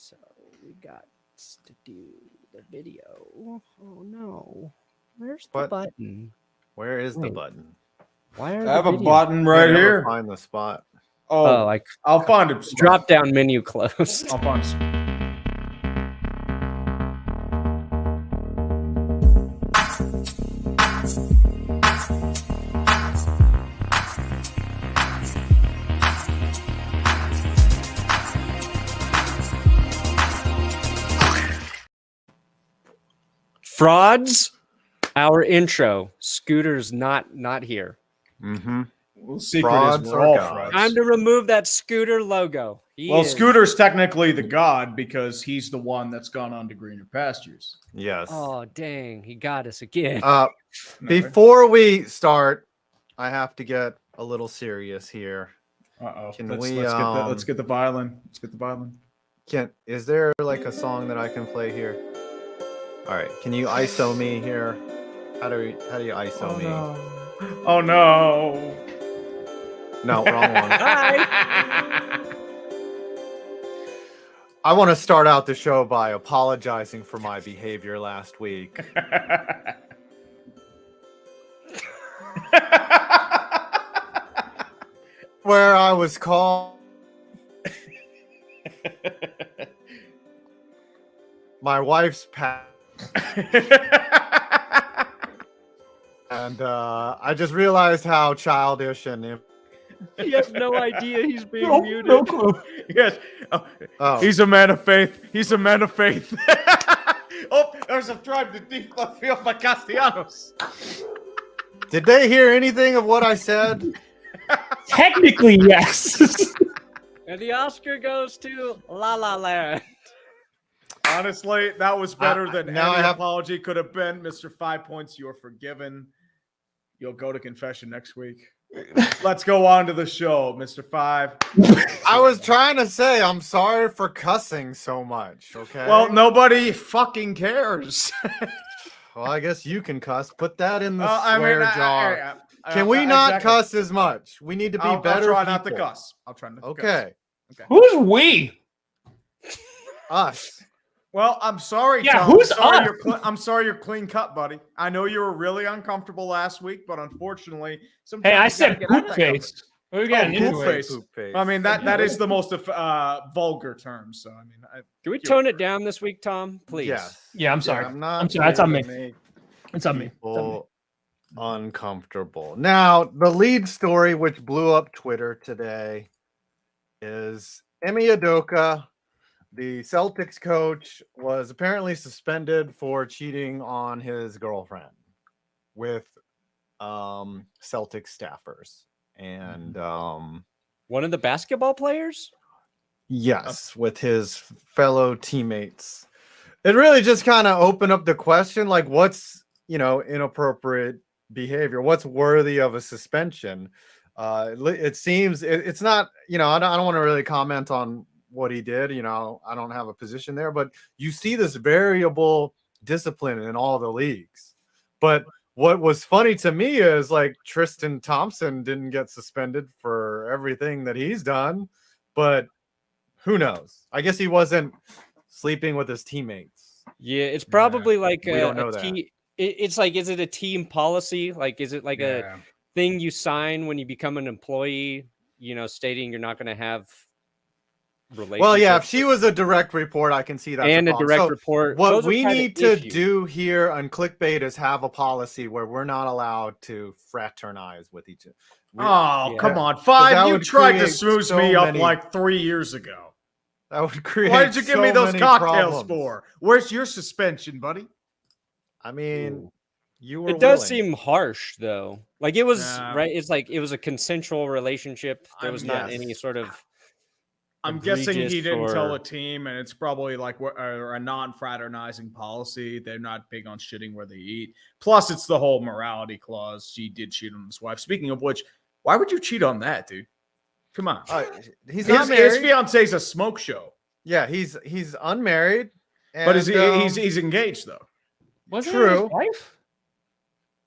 So we got to do the video. Oh no. Where's the button? Where is the button? Why are I have a button right here. Find the spot. Oh, like I'll find it. Drop down menu closed. I'll find it. Frauds. Our intro. Scooter's not here. Mm-hmm. Well, secret is we're all frauds. Time to remove that Scooter logo. Scooter's technically the god because he's the one that's gone on to greener pastures. Yes. Oh, dang. He got us again. Before we start, I have to get a little serious here. Uh-oh. Let's get the violin. Let's get the violin. Is there like a song that I can play here? All right. Can you ISO me here? How do you ISO me? No. Oh no. No, wrong one. Hi. I want to start out the show by apologizing for my behavior last week. Where I was called. My wife's pet. And I just realized how childish and He has no idea he's being muted. No clue. Yes. Oh. He's a man of faith. He's a man of faith. Oh, there's a tribe to deep left field by Castellanos. Did they hear anything of what I said? Technically, yes. And the Oscar goes to La La Land. Honestly, that was better than any apology could have been. Mr. 5 Points, you are forgiven. You'll go to confession next week. Let's go on to the show, Mr. 5. I was trying to say I'm sorry for cussing so much, okay? Well, nobody fucking cares. Well, I guess you can cuss. Put that in the swear jar. Can we not cuss as much? We need to be better. I'll try not to cuss. I'll try not to cuss. Okay. Who's we? Us. Well, I'm sorry, yeah, Tom. who's I'm sorry you're clean cut, buddy. I know you were really uncomfortable last week, but unfortunately, hey, I said poop face. We're getting into it. Poop face. I mean, that is the most vulgar term. So, I mean, can we tone it down this week, Tom? Please. Yes. Yeah, I'm sorry. Yeah, I'm sorry. That's on me. It's on me. Uncomfortable. Now, the lead story, which blew up Twitter today, is Emi Udoka, the Celtics coach, was apparently suspended for cheating on his girlfriend with Celtics staffers. And one of the basketball players? Yes, with his fellow teammates. It really just kind of opened up the question, like, what's, inappropriate behavior? What's worthy of a suspension? It seems it's not, I don't want to really comment on what he did. I don't have a position there, but you see this variable discipline in all the leagues. But what was funny to me is like Tristan Thompson didn't get suspended for everything that he's done, but who knows? I guess he wasn't sleeping with his teammates. Yeah, it's probably like we don't know that. It's like, is it a team policy? Like, is it like a thing you sign when you become an employee, stating you're not going to have relationships? Well, yeah, if she was a direct report, I can see that. And a direct report. What we need to do here on Clickbait is have a policy where we're not allowed to fraternize with each other. Come on. 5, you tried to smooze me up like 3 years ago. That would create. Why did you give me those cocktails for? Where's your suspension, buddy? I mean, you were. It does seem harsh, though. Like it was right. It's like it was a consensual relationship. There was not any sort of. I'm guessing he didn't tell a team, and it's probably like a non-fraternizing policy. They're not big on shitting where they eat. Plus, it's the whole morality clause. She did cheat on his wife. Speaking of which, why would you cheat on that, dude? Come on. He's not married. His fiance's a smoke show. Yeah, he's unmarried. But he's engaged, though. Wasn't True. it his wife?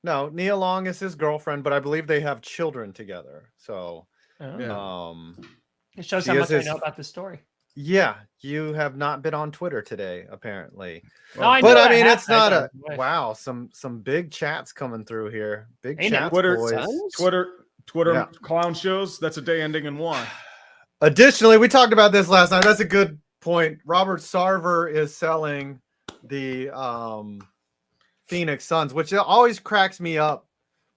No, Nia Long is his girlfriend, but I believe they have children together. So, it shows how much I know about the story. Yeah, you have not been on Twitter today, apparently. No, I But know I mean, that it's not a happened. wow. Some big chats coming through here. Big Ain't it chats, Twitter, boys. Twitter Yeah. clown shows. That's a day ending in 1. Additionally, we talked about this last night. That's a good point. Robert Sarver is selling the Phoenix Suns, which always cracks me up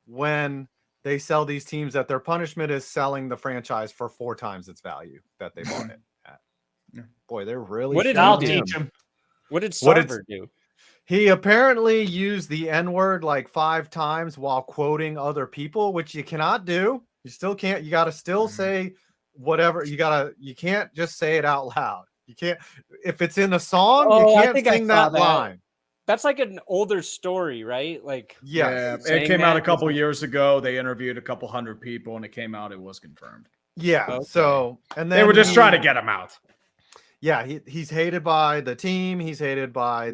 when they sell these teams that their punishment is selling the franchise for 4 times its value that they bought it at. Boy, they're really. What did I'll he do? teach him. What did Sarver do? He apparently used the N-word like 5 times while quoting other people, which you cannot do. You still can't. You got to still say whatever. You can't just say it out loud. You can't. If it's in a song, you can't sing that line. That's like an older story, right? Like, yeah, it came out a couple years ago. They interviewed a couple hundred people, and it came out. It was confirmed. Yeah. Okay. So, and then they were just trying to get him out. Yeah, he's hated by the team. He's hated by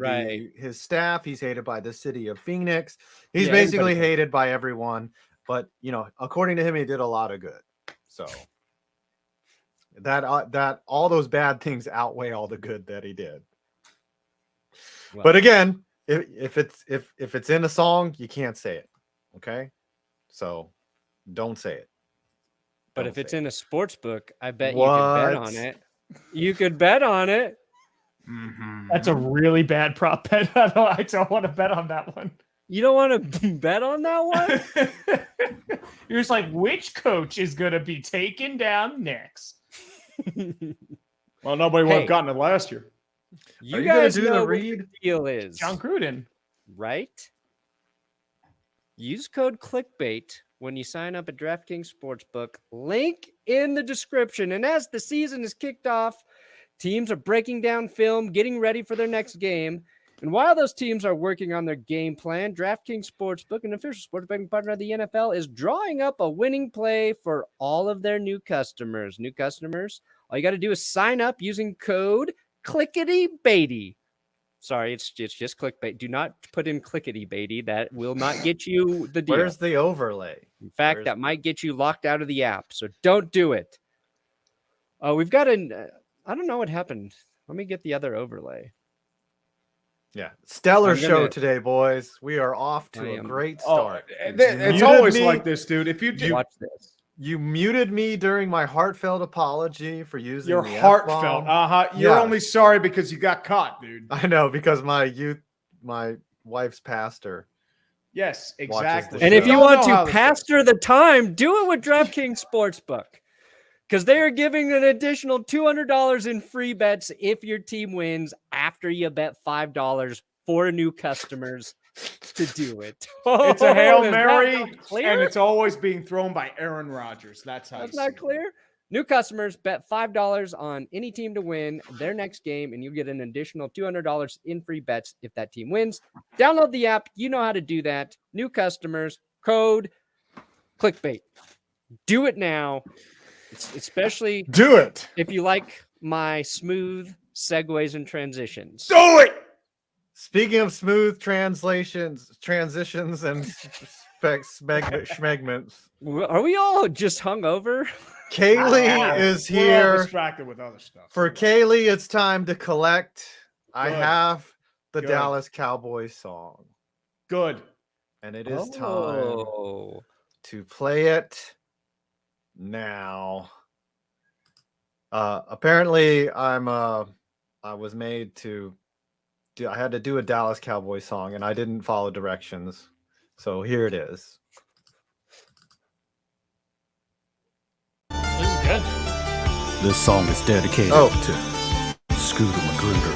his staff. He's hated by the city of Phoenix. He's basically hated by everyone. But according to him, he did a lot of good. So that all those bad things outweigh all the good that he did. Well, but again, if it's in a song, you can't say it. Okay, so don't say it. But if it's in a sports book, I bet you could bet on it. You could bet on it. Mm-hmm. That's a really bad prop bet. I don't want to bet on that one. You don't want to bet on that one? You're just like, which coach is going to be taken down next? Well, nobody would have gotten it last year. You guys know what the deal is. John Gruden. Right? Use code CLICKBAIT when you sign up at DraftKings Sportsbook. Link in the description. And as the season is kicked off, teams are breaking down film, getting ready for their next game. And while those teams are working on their game plan, DraftKings Sportsbook, an official sports betting partner of the NFL, is drawing up a winning play for all of their new customers. New customers, all you got to do is sign up using code CLICKETYBAITY. Sorry, it's just clickbait. Do not put in clickety baity. That will not get you the deal. Where's the overlay? In fact, that might get you locked out of the app. So don't do it. We've got I don't know what happened. Let me get the other overlay. Yeah. Stellar show today, boys. We are off to a great start. It's always like this, dude. If you watch this. You muted me during my heartfelt apology for using your the heartfelt. You're only sorry because you got caught, dude. I know, because my wife's pastor. Yes, exactly. And if you want to pastor the time, do it with DraftKings Sportsbook, because they are giving an additional $200 in free bets if your team wins after you bet $5 for new customers to do it. It's a Hail Mary, and it's always being thrown by Aaron Rodgers. That's not clear. New customers bet $5 on any team to win their next game, and you get an additional $200 in free bets if that team wins. Download the app. You know how to do that. New customers, code CLICKBAIT. Do it now. Especially do it if you like my smooth segues and transitions. Do it. Speaking of smooth transitions, and schmegments. Are we all just hungover? Kaylee is here. We're distracted with other stuff. For Kaylee, it's time to collect. I have the Dallas Cowboys song. Good. And it is time to play it now. Apparently, I was made to. I had to do a Dallas Cowboys song, and I didn't follow directions. So here it is. This is good. This song is dedicated to Scooter Magruder.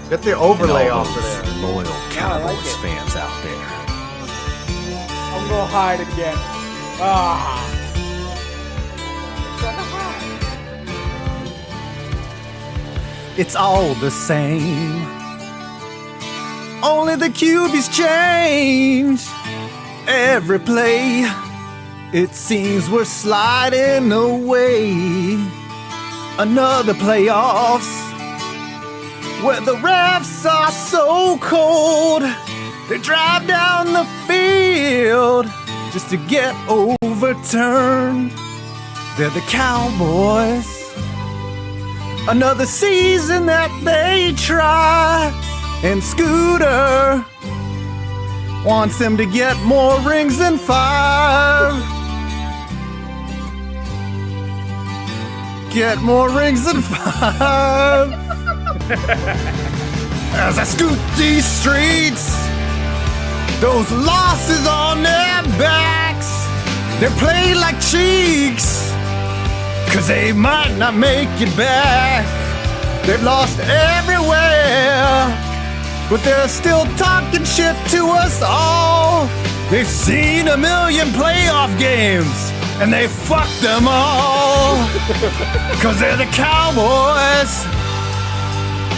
Get the overlay off of there. Loyal Cowboys fans out there. I'm gonna hide again. It's all the same. Only the QBs change. Every play, it seems we're sliding away. Another playoffs where the refs are so cold. They drive down the field just to get overturned. They're the Cowboys. Another season that they try. And Scooter wants them to get more rings than 5. Get more rings than 5. As I scoot these streets, those losses on their backs, they play like cheeks, 'cause they might not make it back. They've lost everywhere, but they're still talking shit to us all. They've seen a million playoff games, and they fucked them all. 'Cause they're the Cowboys.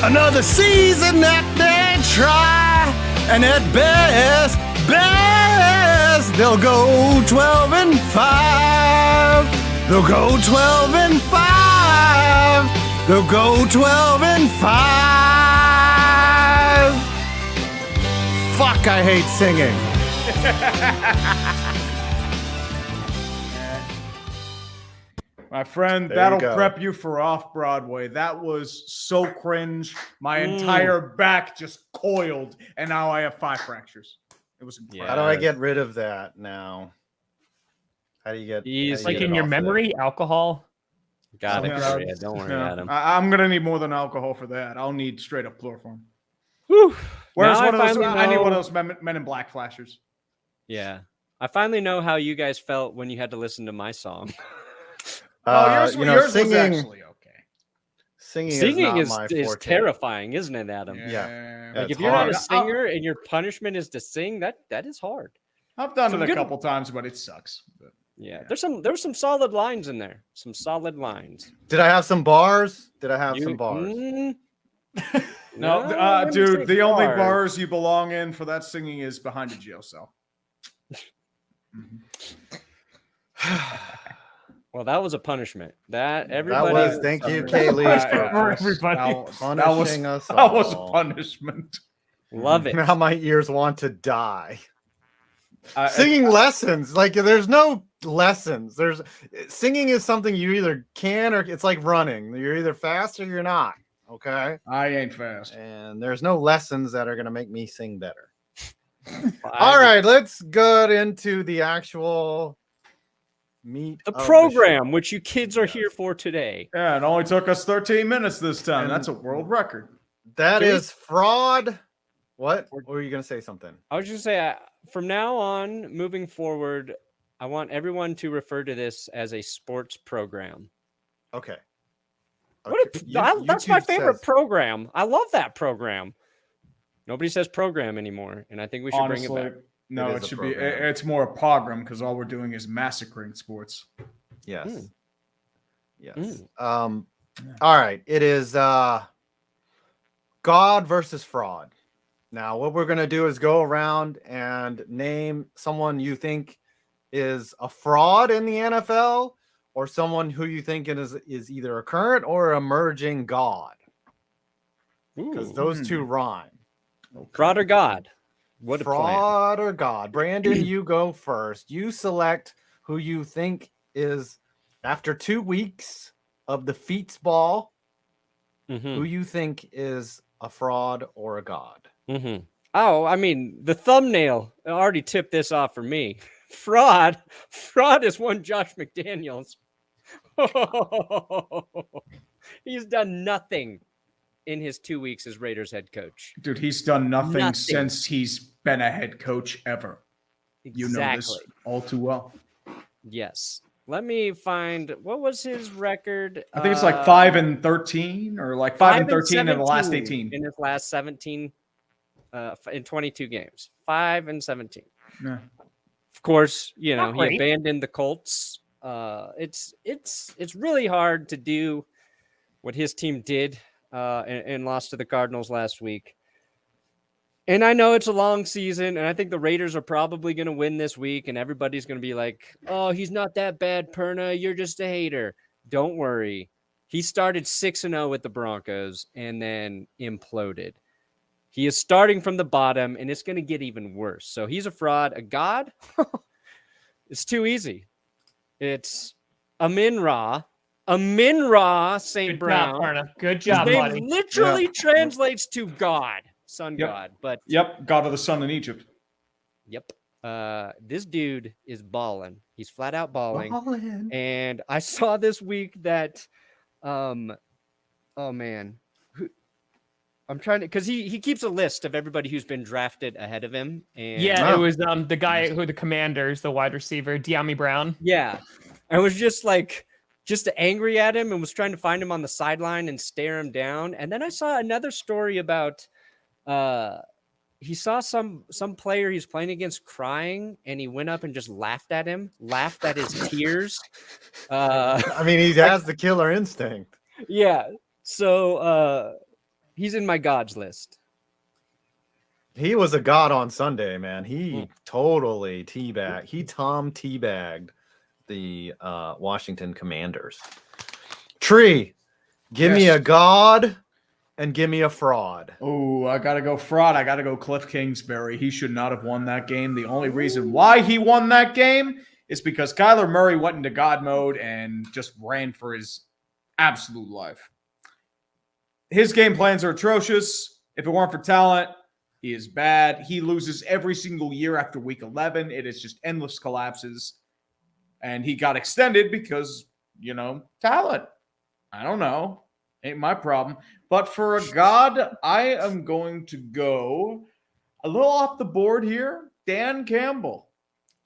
Another season that they try, and at best, they'll go 12-5. They'll go 12-5. They'll go 12-5. Fuck, I hate singing. My friend, There that'll you go. prep you for off-Broadway. That was so cringe. My entire back just coiled, and now I have 5 fractures. It was incredible. How do I get rid of that now? How do you get? He's how do you Like get in it your off of there? memory, alcohol. Got it. Yeah. Yeah, don't worry, Yeah. Adam. I'm going to need more than alcohol for that. I'll need straight up chloroform. Whew. Where's Now one of those? finally I need one know- of those Men in Black flashers. Yeah. I finally know how you guys felt when you had to listen to my song. Yours, You know, yours singing, was actually okay. singing Singing not my is forte. terrifying, isn't it, Adam? Yeah. Like It's if you're not hard. a singer and your punishment is to sing, that is hard. I've done Some it a good- couple times, but it sucks. But Yeah. There's some solid lines in there. Some solid lines. Did I have some bars? Did I have You- some bars? no, I wouldn't say dude, the only bars you belong in for that singing is behind a jail cell. Well, that was a punishment. That That everybody was. Thank you, Kaylee, for everybody. punishing us That was a all. punishment. love it. Now my ears want to die. I- Singing lessons, like there's no lessons. There's singing is something you either can or it's like running. You're either fast or you're not. Okay, I ain't fast. and there's no lessons that are gonna make me sing better. All right, let's get into the actual meat. The of program, show. which you kids are Yes. here for today. Yeah, it only took us 13 minutes this time. And- That's a world record. That Can we- is fraud. What? Or were you gonna say something? I was just say, from now on, moving forward, I want everyone to refer to this as a sports program. Okay. What Okay, that's my YouTube favorite says- program. I love that program. Nobody says program anymore, and I think we should bring it back. No, It it is a should be. program. It's more a program because all we're doing is massacring sports. Yes. Mm. Yes. Mm. All right. It is God versus fraud. Now, what we're gonna do is go around and name someone you think is a fraud in the NFL, or someone who you think is either a current or emerging god, because Ooh. those two rhyme. Fraud or God? What a plan. Fraud or God. Brandon, you go first. You select who you think is, after 2 weeks of the Feats ball, Mhm. who you think is a fraud or a god. Mm-hmm. Oh, I mean, the thumbnail already tipped this off for me. Fraud is one Josh McDaniels. He's done nothing in his 2 weeks as Raiders head coach. Dude, he's done nothing, Nothing. since he's been a head coach ever. You know this all too well. Yes. Let me find, what was his record? I think it's like 5-13 or like 5-13 in the last 17 18. in his last 17 in 22 games. 5-17. Yeah. Of course, you know, Not he great. abandoned the Colts. It's really hard to do what his team did and lost to the Cardinals last week. And I know it's a long season, and I think the Raiders are probably going to win this week, and everybody's going to be like, oh, he's not that bad, Perna. You're just a hater. Don't worry. He started 6-0 with the Broncos and then imploded. He is starting from the bottom, and it's going to get even worse. So he's a fraud. A god? It's too easy. It's Amin-Ra, Amin-Ra St. Good Brown. job, Parna. Good His job, name buddy. literally translates to God, sun Yep. god. But Yep, God of the Sun in Egypt. yep, this dude is balling. He's flat out balling. And I saw this week that, oh man, I'm trying to, because he keeps a list of everybody who's been drafted ahead of him. And Yeah, it was the guy who the Commanders, the wide receiver, De'Ami Brown. yeah, I was just angry at him and was trying to find him on the sideline and stare him down. And then I saw another story about he saw some player he's playing against crying, and he went up and just laughed at his tears. I mean, he has the killer instinct. Yeah. So he's in my gods list. He was a god on Sunday, man. He totally teabagged. He teabagged the Washington Commanders. Tree, give me a god and give me a fraud. Oh, I got to go fraud. I got to go Cliff Kingsbury. He should not have won that game. The only reason why he won that game is because Kyler Murray went into God mode and just ran for his absolute life. His game plans are atrocious. If it weren't for talent, he is bad. He loses every single year after week 11. It is just endless collapses. And he got extended because, talent. I don't know. Ain't my problem. But for a god, I am going to go a little off the board here. Dan Campbell,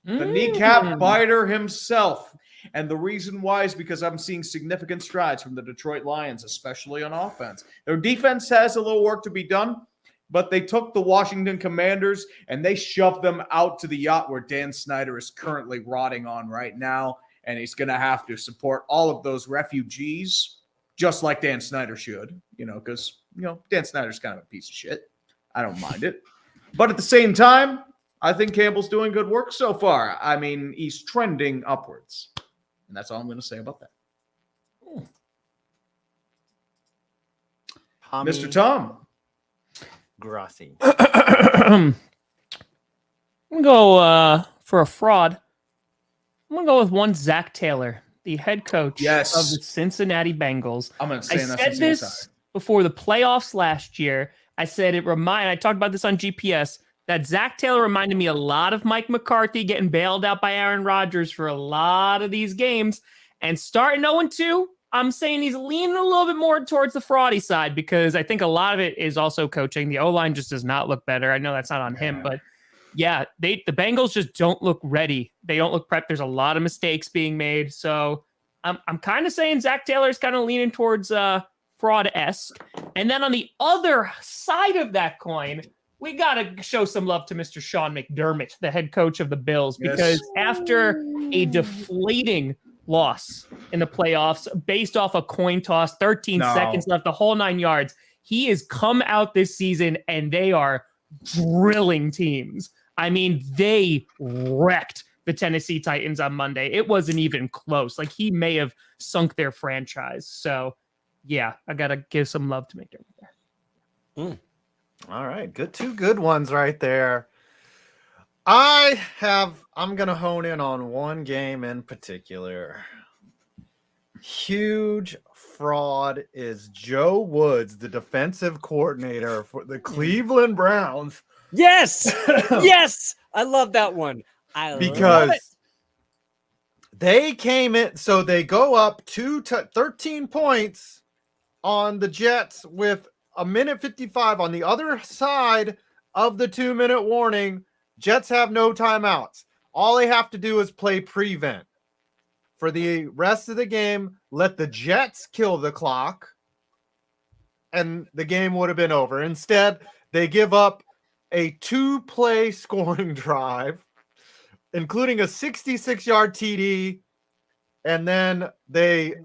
the kneecap biter himself. And the reason why is because I'm seeing significant strides from the Detroit Lions, especially on offense. Their defense has a little work to be done, but they took the Washington Commanders and they shoved them out to the yacht where Dan Snyder is currently rotting on right now. And he's going to have to support all of those refugees, just like Dan Snyder should, because, Dan Snyder's kind of a piece of shit. I don't mind it. But at the same time, I think Campbell's doing good work so far. I mean, he's trending upwards. And that's all I'm going to say about that. Mr. Tom. Grassi. I'm going to go for a fraud. I'm going to go with one Zach Taylor, the head coach of the Cincinnati Bengals. I'm going to say I said this before the playoffs last year. I said I talked about this on GPS, that Zach Taylor reminded me a lot of Mike McCarthy getting bailed out by Aaron Rodgers for a lot of these games. And starting 0-2, I'm saying he's leaning a little bit more towards the fraudy side because I think a lot of it is also coaching. The O-line just does not look better. I know that's not on him, but yeah, the Bengals just don't look ready. They don't look prepped. There's a lot of mistakes being made. So I'm kind of saying Zach Taylor's kind of leaning towards fraud-esque. And then on the other side of that coin, we got to show some love to Mr. Sean McDermott, the head coach of the Bills, because after a deflating loss in the playoffs based off a coin toss, 13 seconds left, the whole 9 yards, he has come out this season and they are drilling teams. I mean, they wrecked the Tennessee Titans on Monday. It wasn't even close. Like, he may have sunk their franchise. So, yeah, I got to give some love to McDermott there. All right. Two good ones right there. I'm going to hone in on one game in particular. Huge fraud is Joe Woods, the defensive coordinator for the Cleveland Browns. Yes. Yes. I love that one. Because they came in. So they go up 13 points on the Jets with a minute 55 on the other side of the 2-minute warning. Jets have no timeouts. All they have to do is play prevent. For the rest of the game, let the Jets kill the clock, and the game would have been over. Instead, they give up a 2-play scoring drive, including a 66-yard TD, and then they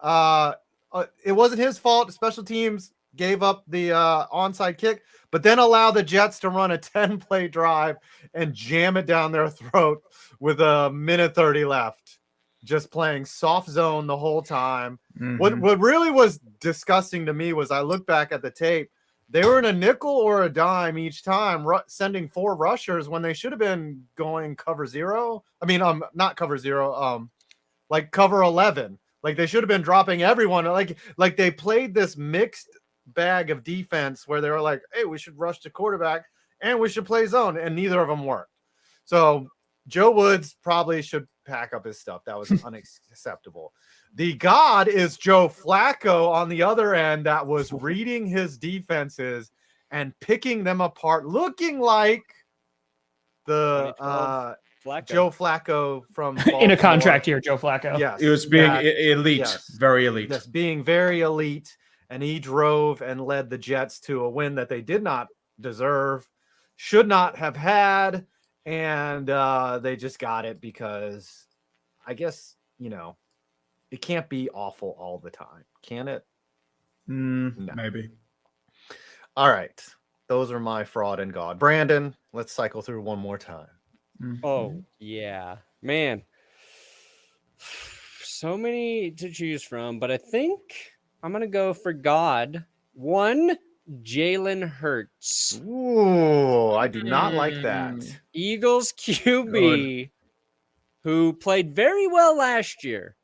it wasn't his fault. Special teams gave up the onside kick, but then allow the Jets to run a 10-play drive and jam it down their throat with a minute 30 left, just playing soft zone the whole time. What really was disgusting to me was I looked back at the tape. They were in a nickel or a dime each time, sending 4 rushers when they should have been going cover 0. I mean, not cover 0, like cover 11. Like they should have been dropping everyone. Like they played this mixed bag of defense where they were like, hey, we should rush to quarterback and we should play zone, and neither of them worked. So Joe Woods probably should pack up his stuff. That was unacceptable. The god is Joe Flacco on the other end that was reading his defenses and picking them apart, looking like the Flacco. Joe Flacco from In a Baltimore. contract year, Joe Flacco. Yes. He was being elite, yes. very elite. Yes, being very elite, and he drove and led the Jets to a win that they did not deserve, should not have had, and they just got it because I guess, it can't be awful all the time, can it? No. Maybe. All right. Those are my fraud and God. Brandon, let's cycle through one more time. Oh, yeah. Man. So many to choose from, but I think I'm going to go for God. One, Jalen Hurts. Ooh, I do not like that. Eagles QB, who played very well last year.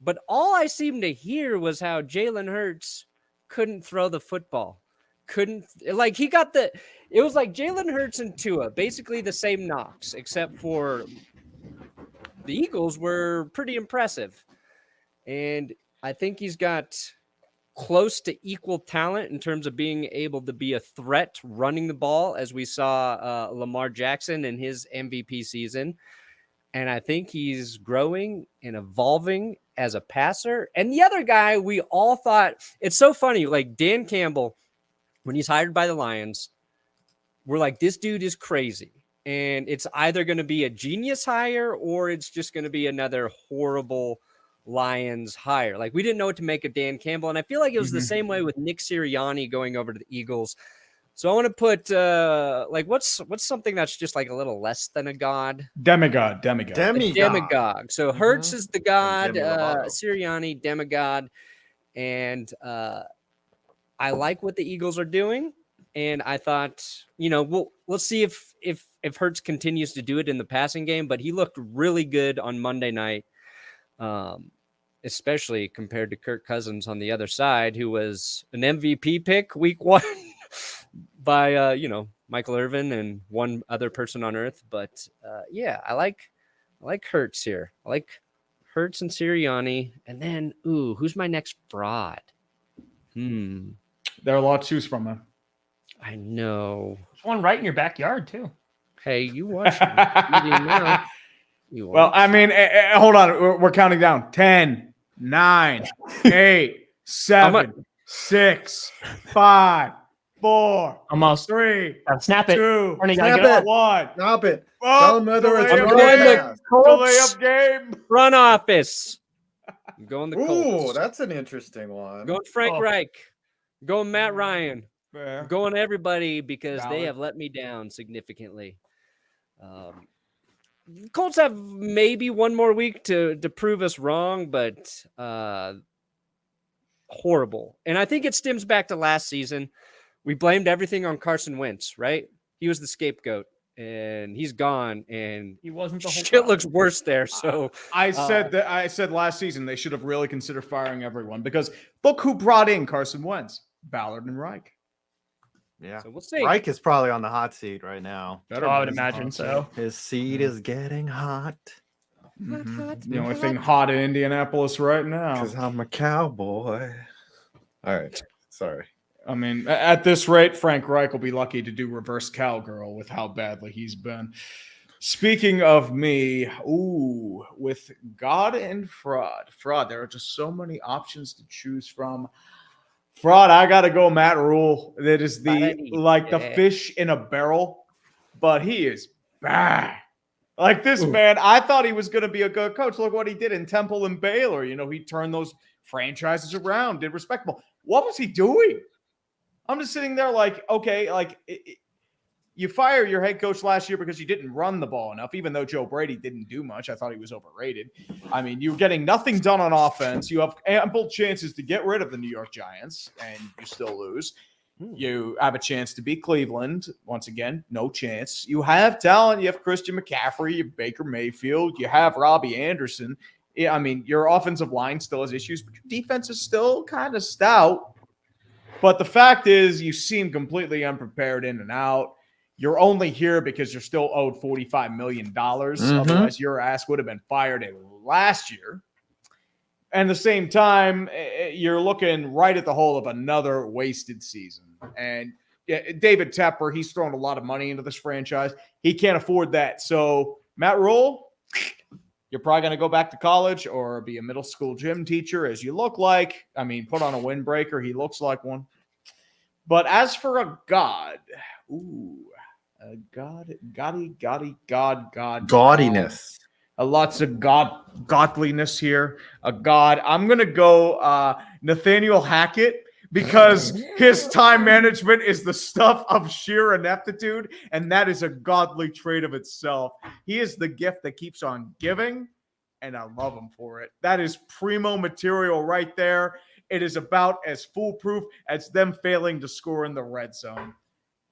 But all I seemed to hear was how Jalen Hurts couldn't throw the football. It was like Jalen Hurts and Tua, basically the same knocks, except for the Eagles were pretty impressive. And I think he's got close to equal talent in terms of being able to be a threat running the ball, as we saw Lamar Jackson in his MVP season. And I think he's growing and evolving as a passer. And the other guy, we all thought, it's so funny, like Dan Campbell, when he's hired by the Lions, we're like, this dude is crazy. And it's either going to be a genius hire or it's just going to be another horrible Lions hire. Like, we didn't know what to make of Dan Campbell. And I feel like it was the same way with Nick Sirianni going over to the Eagles. So I want to put what's something that's just like a little less than a god? Demigod. Demigod. So Hurts is the god, Sirianni, demigod. And I like what the Eagles are doing. And I thought, we'll see if Hurts continues to do it in the passing game, but he looked really good on Monday night. Especially compared to Kirk Cousins on the other side, who was an MVP pick week 1 by, Michael Irvin and one other person on earth. But I like Hurts here. I like Hurts and Sirianni. And then, who's my next fraud? There are a lot to choose from, man. I know. There's one right in your backyard, too. Hey, you watch it. Well, I mean, hold on. We're counting down. 10, 9, 8, 7, 6, 5, 4, almost 3, snap it. 2, Snap it. 1. Stop it. Oh, Tell them whether it's delay broadcast. up game. Front office. I'm going the Colts. Ooh, that's an interesting one. Going Frank Reich. Going Matt Ryan. Fair. Going everybody because they Valid. have let me down significantly. Colts have maybe one more week to prove us wrong, but horrible. And I think it stems back to last season. We blamed everything on Carson Wentz, right? He was the scapegoat, and he's gone, and He wasn't the whole shit problem. looks worse there. So I said last season they should have really considered firing everyone because look who brought in Carson Wentz, Ballard and Reich. Yeah. we'll see. Reich is probably on the hot seat right now. I would imagine so. His seat is getting hot. The only thing hot in Indianapolis right now. Because I'm a cowboy. All right. Sorry. I mean, at this rate, Frank Reich will be lucky to do reverse cowgirl with how badly he's been. Speaking of me, with God and fraud, there are just so many options to choose from. Fraud, I got to go Matt Rule. That is the fish in a barrel, but he is bad. Like this man, I thought he was going to be a good coach. Look what he did in Temple and Baylor. He turned those franchises around, did respectable. What was he doing? I'm just sitting there like, okay, you fire your head coach last year because you didn't run the ball enough, even though Joe Brady didn't do much. I thought he was overrated. I mean, you're getting nothing done on offense. You have ample chances to get rid of the New York Giants, and you still lose. You have a chance to beat Cleveland. Once again, no chance. You have talent. You have Christian McCaffrey. You have Baker Mayfield. You have Robbie Anderson. I mean, your offensive line still has issues, but your defense is still kind of stout. But the fact is, you seem completely unprepared in and out. You're only here because you're still owed $45 million. Otherwise, your ass would have been fired last year. And at the same time, you're looking right at the hole of another wasted season. And David Tepper, he's thrown a lot of money into this franchise. He can't afford that. So, Matt Rule, you're probably going to go back to college or be a middle school gym teacher, as you look like. I mean, put on a windbreaker. He looks like one. But as for a god, Gaudiness. Lots of godliness here. A god. I'm going to go Nathaniel Hackett, because his time management is the stuff of sheer ineptitude, and that is a godly trait of itself. He is the gift that keeps on giving, and I love him for it. That is primo material right there. It is about as foolproof as them failing to score in the red zone.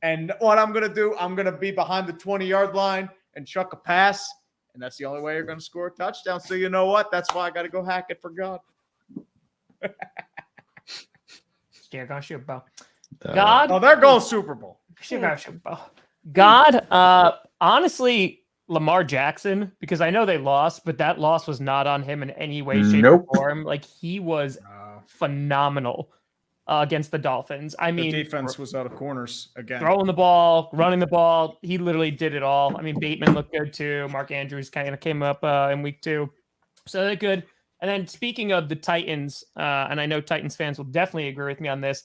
And what I'm going to do, I'm going to be behind the 20-yard line and chuck a pass, and that's the only way you're going to score a touchdown. So you know what? That's why I got to go Hackett for God. They're going Super Bowl. God. Oh, they're going Super Bowl. Super Bowl. God, honestly, Lamar Jackson, because I know they lost, but that loss was not on him in any way, shape, or form. Like, he was phenomenal against the Dolphins. I mean, the defense was out of corners again. Throwing the ball, running the ball. He literally did it all. I mean, Bateman looked good too. Mark Andrews kind of came up in week 2. So they're good. And then speaking of the Titans, and I know Titans fans will definitely agree with me on this,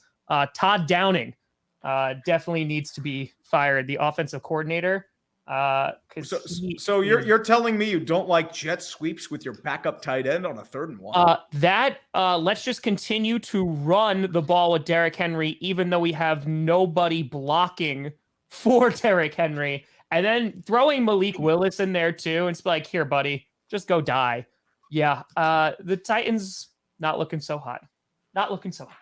Todd Downing definitely needs to be fired, the offensive coordinator. So you're telling me you don't like jet sweeps with your backup tight end on a 3rd and 1? Let's just continue to run the ball with Derrick Henry, even though we have nobody blocking for Derrick Henry. And then throwing Malik Willis in there too, and it's like, here, buddy, just go die. Yeah, the Titans not looking so hot. Not looking so hot.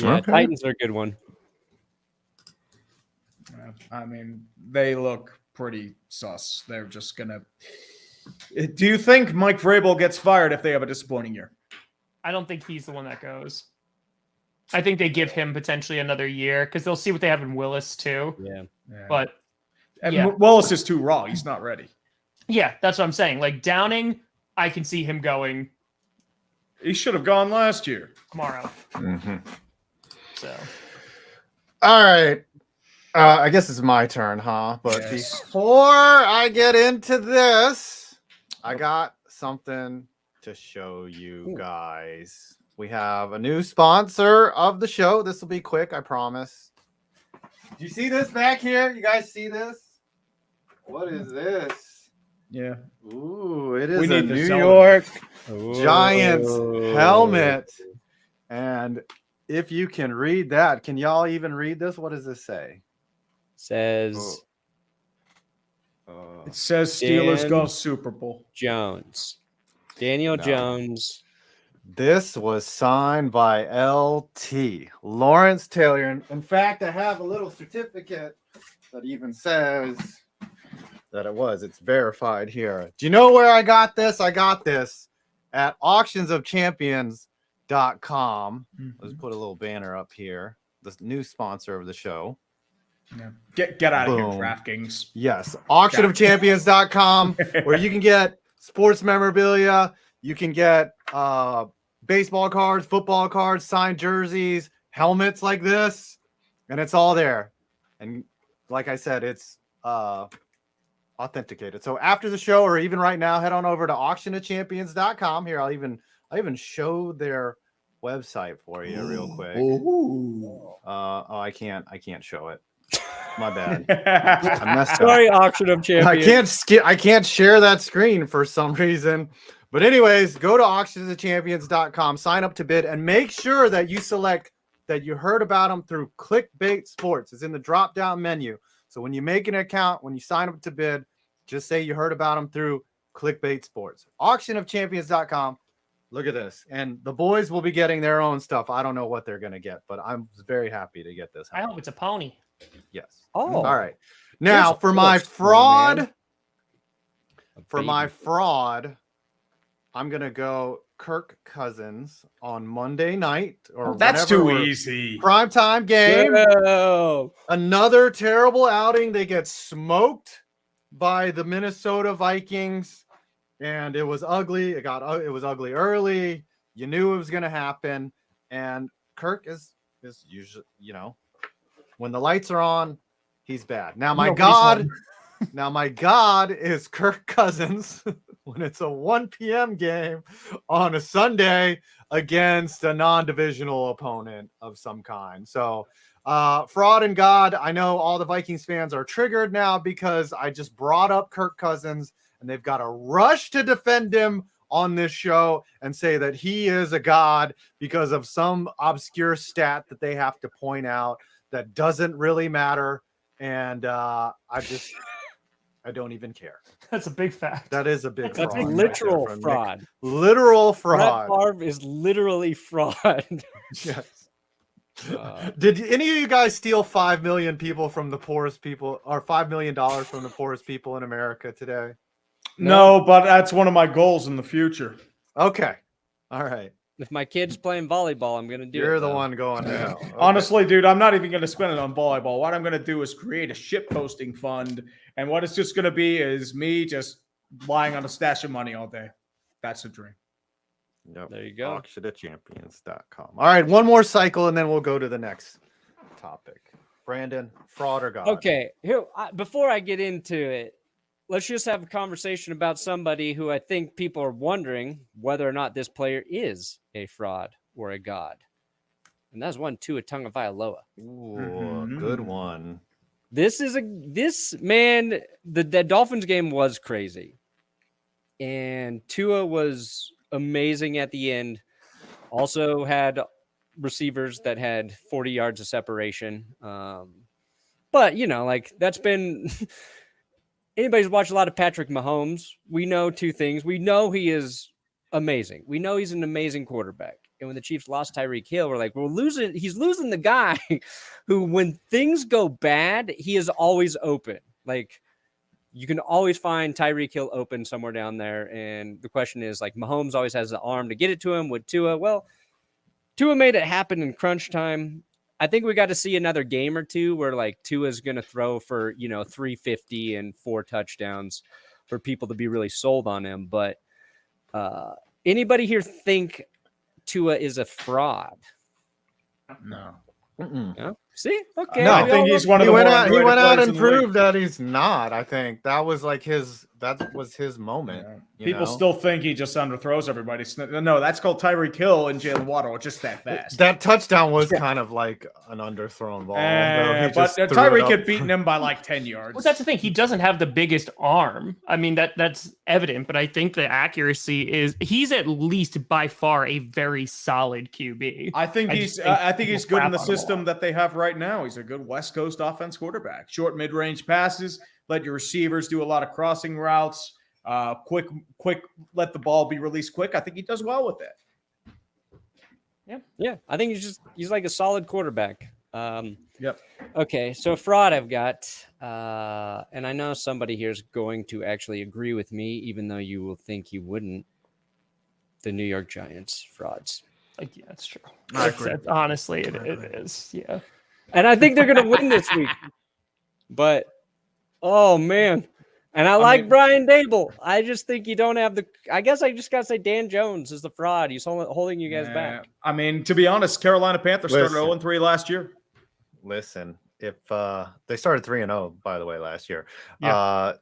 Yeah, okay. Titans are a good one. I mean, they look pretty sus. They're just going to... Do you think Mike Vrabel gets fired if they have a disappointing year? I don't think he's the one that goes. I think they give him potentially another year because they'll see what they have in Willis too. Yeah. But Willis is too raw. He's not ready. Yeah, that's what I'm saying. Like Downing, I can see him going. He should have gone last year. Tomorrow. So. All right. I guess it's my turn, huh? But before I get into this, I got something to show you guys. We have a new sponsor of the show. This will be quick, I promise. Do you see this back here? You guys see this? What is this? Yeah. Ooh, it is a New York Giants helmet. And if you can read that, can y'all even read this? What does this say? Says it says Steelers go Super Bowl. Jones. Daniel Jones. This was signed by LT Lawrence Taylor. In fact, I have a little certificate that even says that it's verified here. Do you know where I got this? I got this at auctionsofchampions.com. Let's put a little banner up here. The new sponsor of the show. Yeah. Get out of here, DraftKings. Yes, auctionofchampions.com, where you can get sports memorabilia, you can get baseball cards, football cards, signed jerseys, helmets like this, and it's all there. And like I said, it's authenticated. So after the show, or even right now, head on over to auctionofchampions.com. Here, I'll even show their website for you real quick. I can't show it. My bad. I messed up. Sorry, Auction of Champions. I can't share that screen for some reason. But anyways, go to auctionsofchampions.com, sign up to bid, and make sure that you select that you heard about them through Clickbait Sports. It's in the drop-down menu. So when you make an account, when you sign up to bid, just say you heard about them through Clickbait Sports. Auctionofchampions.com. Look at this. And the boys will be getting their own stuff. I don't know what they're going to get, but I'm very happy to get this. I hope it's a pony. Yes. Oh. All right. Now, for my fraud, I'm going to go Kirk Cousins on Monday night or That's whenever too we're- easy. Primetime game. Whoa. Another terrible outing. They get smoked by the Minnesota Vikings, and it was ugly. It was ugly early. You knew it was going to happen, and Kirk is usually, when the lights are on, he's bad. Now my God is Kirk Cousins when it's a 1 p.m. game on a Sunday against a non-divisional opponent of some kind. So fraud and God, I know all the Vikings fans are triggered now because I just brought up Kirk Cousins and they've got to rush to defend him on this show and say that he is a god because of some obscure stat that they have to point out that doesn't really matter. And I don't even care. That's a big fact. That is a big That's fraud. literal right there from Nick. fraud. Literal Brett fraud. Favre is literally fraud. Yes. Did any of you guys steal 5 million people from the poorest people, or $5 million from the poorest people in America today? No, but that's one of my goals in the future. Okay. All right. If my kid's playing volleyball, I'm gonna do it. You're the though. one going to hell. Okay. Honestly, dude, I'm not even going to spend it on volleyball. What I'm going to do is create a shit posting fund. And what it's just going to be is me just lying on a stash of money all day. That's a dream. Yep. There you go. Auctionofchampions.com. All right, one more cycle and then we'll go to the next topic. Brandon, fraud or God? Okay, here before I get into it, let's just have a conversation about somebody who I think people are wondering whether or not this player is a fraud or a god, and that's one Tua Tagovailoa. Ooh, good one. This man. The Dolphins game was crazy, and Tua was amazing at the end. Also had receivers that had 40 yards of separation. But that's been anybody's watched a lot of Patrick Mahomes. We know two things. We know he is amazing. We know he's an amazing quarterback. And when the Chiefs lost Tyreek Hill, we're like, he's losing the guy who, when things go bad, he is always open. Like, you can always find Tyreek Hill open somewhere down there. And the question is, like, Mahomes always has the arm to get it to him with Tua. Well, Tua made it happen in crunch time. I think we got to see another game or two where, like, Tua's going to throw for, 350 and 4 touchdowns for people to be really sold on him. But anybody here think Tua is a fraud? No. No? See? Okay. No, I think he's one of the more He went out players and in the league. proved that he's not. I think that was like his moment. Yeah. People still think he just underthrows everybody. No, that's called Tyreek Hill and Jalen Waddle. Just that fast. That touchdown was kind of like an underthrown ball. though. He But just threw it Tyreek up. had beaten him by like 10 yards. Well, that's the thing. He doesn't have the biggest arm. I mean, that's evident, but I think the accuracy he's at least by far a very solid QB. I think he's good in the system that they have right now. He's a good West Coast offense quarterback. Short mid-range passes, let your receivers do a lot of crossing routes, quick, let the ball be released quick. I think he does well with that. Yeah. I think he's like a solid quarterback. Yep. Okay, so fraud I've got, and I know somebody here is going to actually agree with me, even though you will think he wouldn't. The New York Giants frauds. Like, yeah, that's true. I agree. Honestly, it is. Yeah. And I think they're going to win this week. But, oh, man. And I like Brian Dable. I just think you don't have I guess I just got to say Dan Jones is the fraud. He's holding you guys back. I mean, to be honest, Carolina Panthers started 0-3 last year. Listen, if they started 3-0, by the way, last year. Yeah.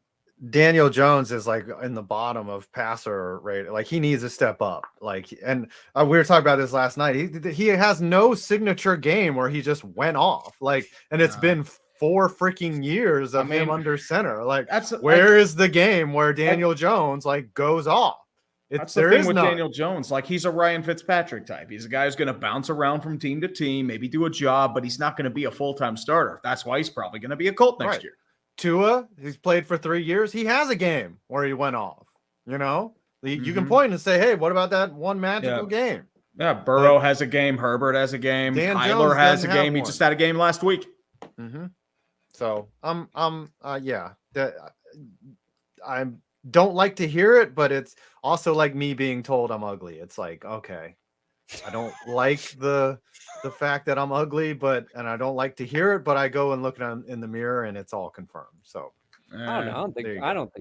Daniel Jones is like in the bottom of passer rate. Like, he needs to step up. Like, and we were talking about this last night. He has no signature game where he just went off. Like, and it's been 4 freaking years of him under center. Like, where is the game where Daniel Jones like goes off? That's the thing with Daniel Jones. Like, he's a Ryan Fitzpatrick type. He's a guy who's going to bounce around from team to team, maybe do a job, but he's not going to be a full-time starter. That's why he's probably going to be a Colt next year. Tua, he's played for 3 years. He has a game where he went off. You can point and say, hey, what about that one magical game? Yeah, Burrow has a game. Herbert has a game. Kyler has a game. He just had a game last week. Mm-hmm. So, don't like to hear it, but it's also like me being told I'm ugly. It's like, okay, I don't like the fact that I'm ugly, and I don't like to hear it, but I go and look in the mirror and it's all confirmed. So I don't think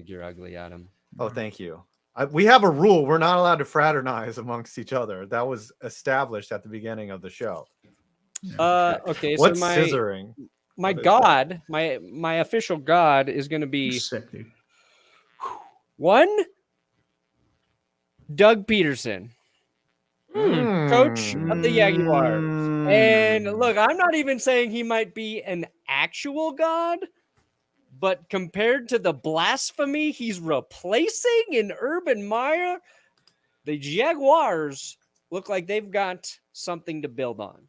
you're ugly, Adam. oh, thank you. We have a rule. We're not allowed to fraternize amongst each other. That was established at the beginning of the show. Okay. What's so scissoring? My god, my official god is going to be Sick, dude. 1, Doug Peterson, coach of the Jaguars. And look, I'm not even saying he might be an actual god, but compared to the blasphemy he's replacing in Urban Meyer, the Jaguars look like they've got something to build on.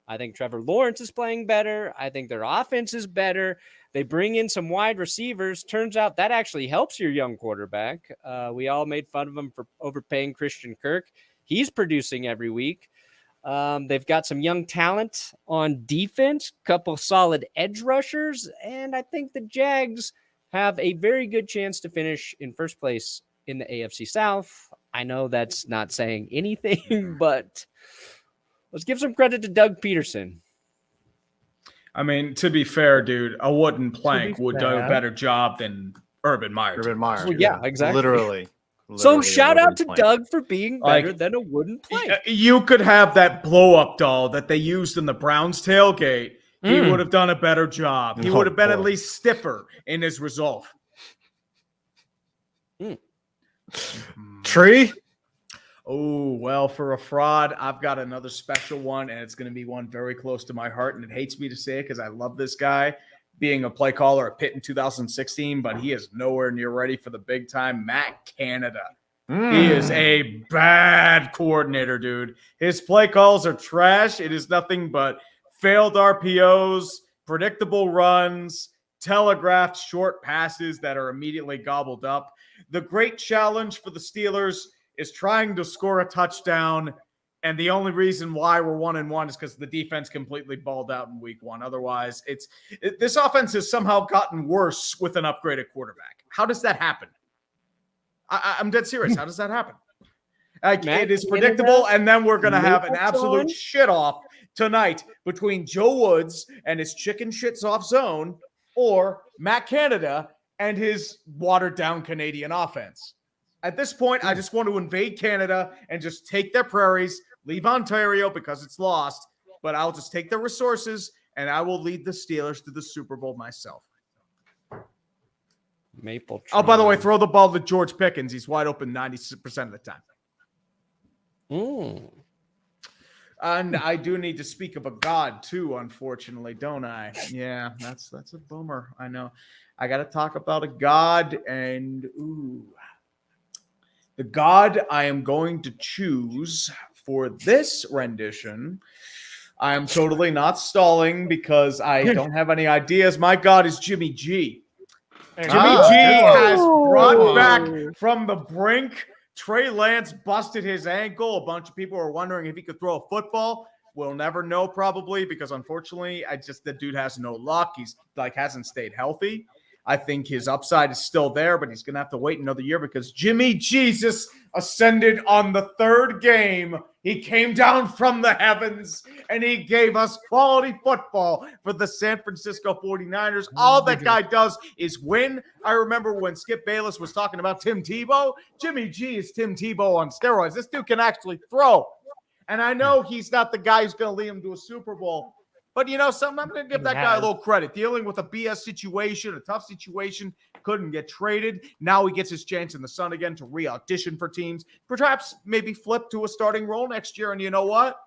I think Trevor Lawrence is playing better. I think their offense is better. They bring in some wide receivers. Turns out that actually helps your young quarterback. We all made fun of him for overpaying Christian Kirk. He's producing every week. They've got some young talent on defense, couple solid edge rushers, and I think the Jags have a very good chance to finish in first place in the AFC South. I know that's not saying anything, but let's give some credit to Doug Peterson. I mean, to be fair, dude, a wooden plank would do a better job than Urban Meyer. Urban Meyer. Well, yeah, exactly. Literally. So shout out to plank. Doug for being better than a wooden plank. You could have that blow-up doll that they used in the Browns tailgate. He would have done a better job. He would have been at least stiffer in his resolve. Tree? Oh, well, for a fraud, I've got another special one, and it's going to be one very close to my heart, and it hates me to say it because I love this guy, being a play caller at Pitt in 2016, but he is nowhere near ready for the big time. Matt Canada. He is a bad coordinator, dude. His play calls are trash. It is nothing but failed RPOs, predictable runs, telegraphed short passes that are immediately gobbled up. The great challenge for the Steelers is trying to score a touchdown, and the only reason why we're 1-1 is because the defense completely balled out in week 1. Otherwise, this offense has somehow gotten worse with an upgraded quarterback. How does that happen? I'm dead serious. How does that happen? It is predictable, and then we're going to have an absolute shit-off tonight between Joe Woods and his chicken shits off zone or Matt Canada and his watered-down Canadian offense. At this point, I just want to invade Canada and just take their prairies, leave Ontario because it's lost, but I'll just take their resources and I will lead the Steelers to the Super Bowl myself. Maple. Oh, by the way, throw the ball to George Pickens. He's wide open 90% of the time. And I do need to speak of a god too, unfortunately, don't I? Yeah, that's a bummer. I know. I got to talk about a god, and the god I am going to choose for this rendition. I am totally not stalling because I don't have any ideas. My god is Jimmy G. Jimmy G has brought back from the brink. Trey Lance busted his ankle. A bunch of people are wondering if he could throw a football. We'll never know probably because unfortunately, the dude has no luck. He's hasn't stayed healthy. I think his upside is still there, but he's going to have to wait another year because Jimmy Jesus ascended on the third game. He came down from the heavens and he gave us quality football for the San Francisco 49ers. All that guy does is win. I remember when Skip Bayless was talking about Tim Tebow. Jimmy G is Tim Tebow on steroids. This dude can actually throw. And I know he's not the guy who's going to lead him to a Super Bowl. But, I'm going to give that guy a little credit. Dealing with a BS situation, a tough situation, couldn't get traded. Now he gets his chance in the sun again to re-audition for teams. Perhaps maybe flip to a starting role next year. And you know what?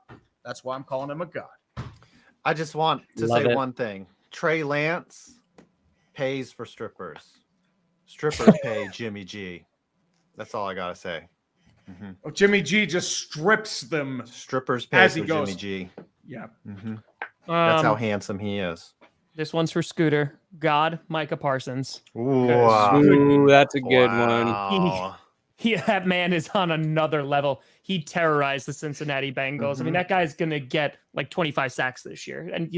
That's why I'm calling him a god. I just want to say one thing. Trey Lance pays for strippers. Strippers pay Jimmy G. That's all I got to say. Mm-hmm. Oh, Jimmy G just strips them. Strippers pay for Jimmy G. Yeah. Mm-hmm. That's how handsome he is. This one's for Scooter. God, Micah Parsons. Ooh, that's a good one. That man is on another level. He terrorized the Cincinnati Bengals. I mean, that guy's going to get like 25 sacks this year. And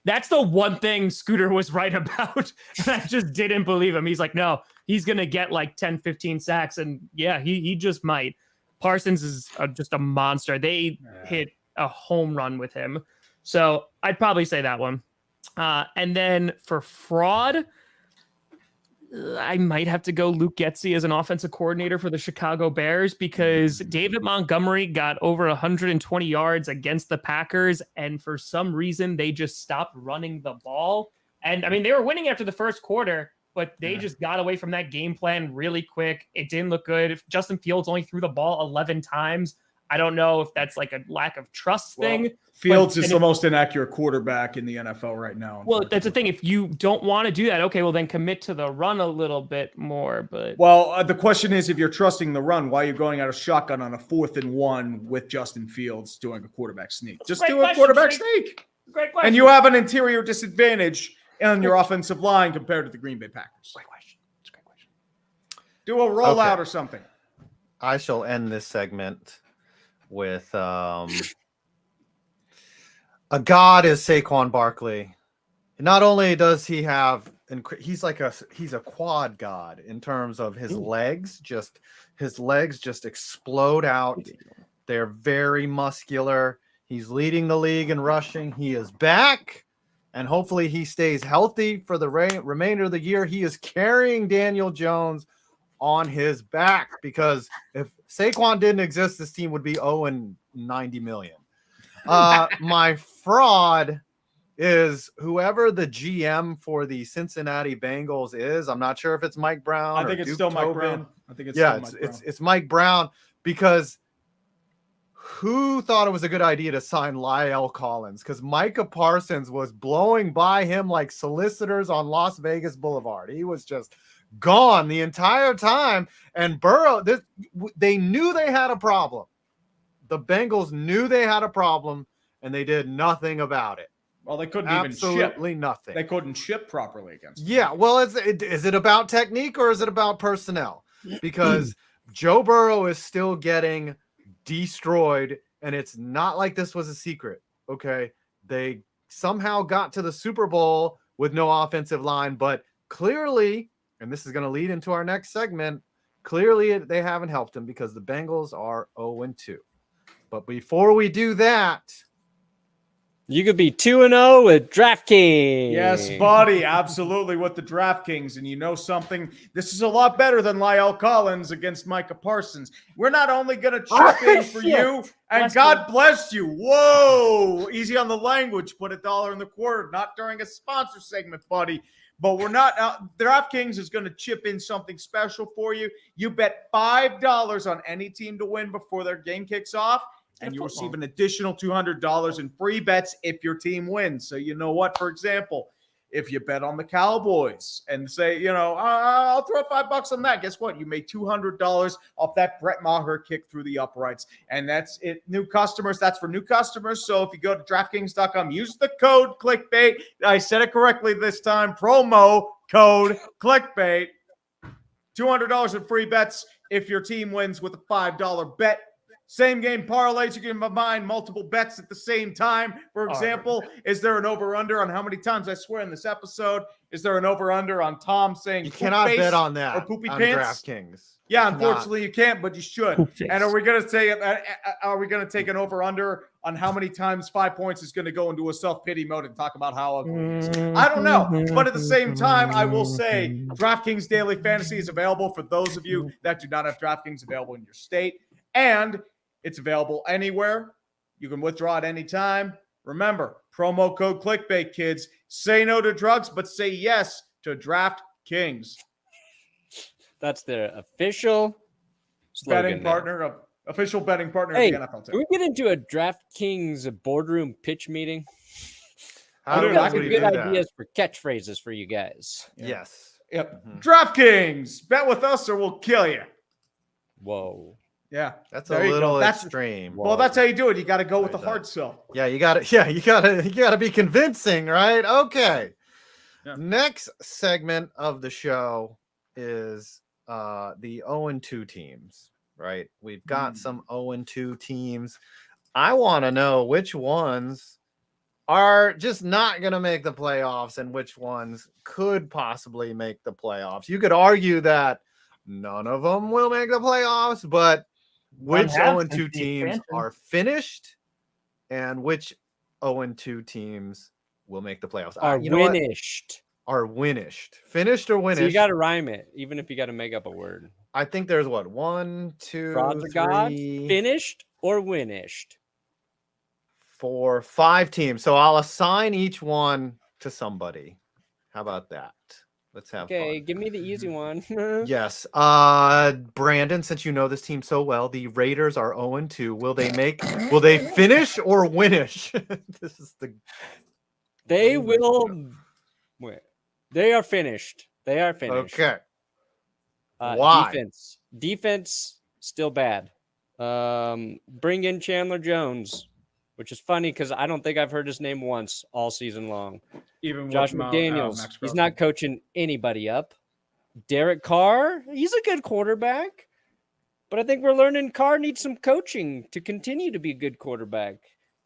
that's the one thing Scooter was right about. And I just didn't believe him. He's like, no, he's going to get like 10, 15 sacks. And yeah, he just might. Parsons is just a monster. They hit a home run with him. So I'd probably say that one. And then for fraud, I might have to go Luke Getsy as an offensive coordinator for the Chicago Bears because David Montgomery got over 120 yards against the Packers. And for some reason, they just stopped running the ball. And I mean, they were winning after the first quarter, but they just got away from that game plan really quick. It didn't look good. If Justin Fields only threw the ball 11 times, I don't know if that's like a lack of trust thing. Fields is the most inaccurate quarterback in the NFL right now. Well, that's the thing. If you don't want to do that, okay, well then commit to the run a little bit more. But the question is, if you're trusting the run, why are you going out of shotgun on a 4th and 1 with Justin Fields doing a quarterback sneak? Just do a quarterback sneak. Great question. And you have an interior disadvantage on your offensive line compared to the Green Bay Packers. Great question. It's a great question. Do a rollout or something. I shall end this segment with a god is Saquon Barkley. Not only does he have, he's a quad god in terms of his legs. His legs just explode out. They're very muscular. He's leading the league in rushing. He is back, and hopefully he stays healthy for the remainder of the year. He is carrying Daniel Jones on his back because if Saquon didn't exist, this team would be 0-90 million. My fraud is whoever the GM for the Cincinnati Bengals is. I'm not sure if it's Mike Brown. I think it's still Mike Brown. I think it's Mike Brown because who thought it was a good idea to sign Lyle Collins? Because Micah Parsons was blowing by him like solicitors on Las Vegas Boulevard. He was just gone the entire time. And Burrow, they knew they had a problem. The Bengals knew they had a problem, and they did nothing about it. Well, they couldn't Absolutely even ship. Nothing. They couldn't ship properly against them. Yeah, well, is it about technique or is it about personnel? Because Joe Burrow is still getting destroyed, and it's not like this was a secret, okay? They somehow got to the Super Bowl with no offensive line, but clearly, and this is going to lead into our next segment, clearly they haven't helped him because the Bengals are 0-2. But before we do that, you could be 2-0 with DraftKings. Yes, buddy, absolutely with the DraftKings. And you know something? This is a lot better than Lyle Collins against Micah Parsons. We're not only going to chip in for you, and God bless you. Whoa, easy on the language. Put $1 in the quarter. Not during a sponsor segment, buddy. But we're not DraftKings is going to chip in something special for you. You bet $5 on any team to win before their game kicks off, and you receive an additional $200 in free bets if your team wins. So you know what? For example, if you bet on the Cowboys and say, I'll throw $5 on that. Guess what? You made $200 off that Brett Maher kick through the uprights. And that's it. New customers. That's for new customers. So if you go to DraftKings.com, use the code Clickbait. I said it correctly this time. Promo code Clickbait. $200 in free bets if your team wins with a $5 bet. Same game parlays. You can combine multiple bets at the same time. For example, is there an over-under on how many times I swear in this episode? Is there an over-under on Tom saying you cannot bet on that or poopy on pants? DraftKings. Yeah, unfortunately you can't, but you should. And are we going to say take an over-under on how many times 5 points is going to go into a self-pity mode and talk about how ugly it is? I don't know. But at the same time, I will say DraftKings Daily Fantasy is available for those of you that do not have DraftKings available in your state. And it's available anywhere. You can withdraw at any time. Remember, promo code Clickbait, kids. Say no to drugs, but say yes to DraftKings. That's their official betting partner official betting partner of the NFL team. Can we get into a DraftKings boardroom pitch meeting? How do got we some do good that? ideas for catchphrases for you guys. Yeah. Yes. Yep. DraftKings. Bet with us or we'll kill you. Whoa. Yeah. That's a little extreme. Well, that's how you do it. You got to go with the hard sell. Yeah, you got to be convincing, right? Okay. Yeah. Next segment of the show is the 0-2 teams, right? We've got some 0-2 teams. I want to know which ones are just not going to make the playoffs and which ones could possibly make the playoffs. You could argue that none of them will make the playoffs, but which 0-2 teams are finished and which 0-2 teams will make the playoffs? Are winished. Are winished. Finished or winished? So you got to rhyme it, even if you got to make up a word. I think there's what? 1, 2, Frauds 3, are God, finished or winished. 4, 5 teams. So I'll assign each one to somebody. How about that? Let's have Okay, fun. give me the easy one. Yes. Brandon, since you know this team so well, the Raiders are 0-2. Will they finish or winish? This is They will win. They are finished. They are finished. Okay. Why? Defense still bad. Bring in Chandler Jones, which is funny because I don't think I've heard his name once all season long. Even Josh McDaniels, he's not coaching anybody up. Derek Carr, he's a good quarterback, but I think we're learning Carr needs some coaching to continue to be a good quarterback.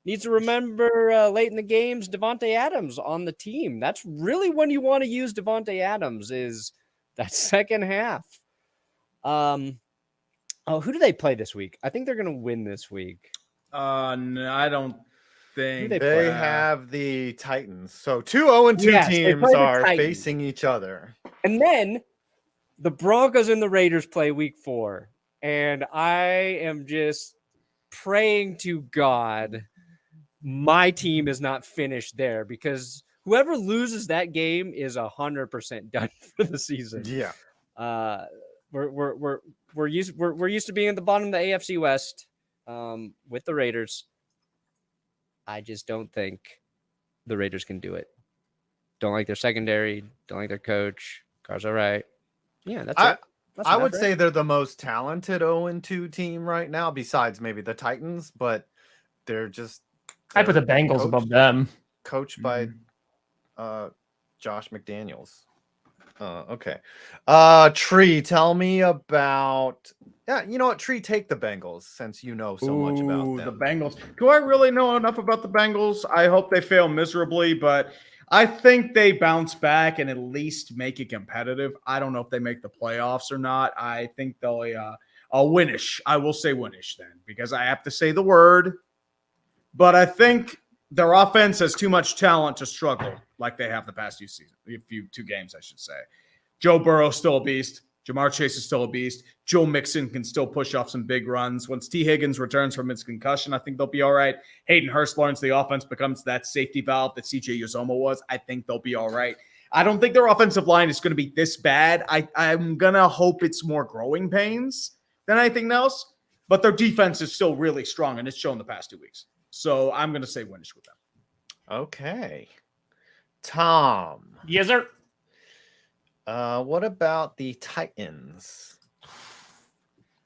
Needs to remember late in the games, Devontae Adams on the team. That's really when you want to use Devontae Adams is that second half. Who do they play this week? I think they're going to win this week. No, I don't think they have the Titans. So 2 0-2 teams are facing each other. And then the Broncos and the Raiders play week 4. And I am just praying to God my team is not finished there, because whoever loses that game is 100% done for the season. Yeah. We're used to being at the bottom of the AFC West with the Raiders. I just don't think the Raiders can do it. Don't like their secondary. Don't like their coach. Carr's all right. Yeah, that's it. I would say they're the most talented 0-2 team right now, besides maybe the Titans, but they're I put the Bengals above them. Coached by Josh McDaniels. Okay. Tree, tell me about. Yeah, you know what, Tree, take the Bengals since you know so much about them. The Bengals. Do I really know enough about the Bengals? I hope they fail miserably, but I think they bounce back and at least make it competitive. I don't know if they make the playoffs or not. I think they'll winish. I will say winish then, because I have to say the word. But I think their offense has too much talent to struggle like they have the past two games, I should say. Joe Burrow's still a beast. Jamar Chase is still a beast. Joe Mixon can still push off some big runs. Once T. Higgins returns from his concussion, I think they'll be all right. Hayden Hurst learns the offense becomes that safety valve that CJ Uzomah was. I think they'll be all right. I don't think their offensive line is going to be this bad. I'm going to hope it's more growing pains than anything else. But their defense is still really strong, and it's shown the past 2 weeks. So I'm going to say winish with them. Okay. Tom. Yes, sir. What about the Titans?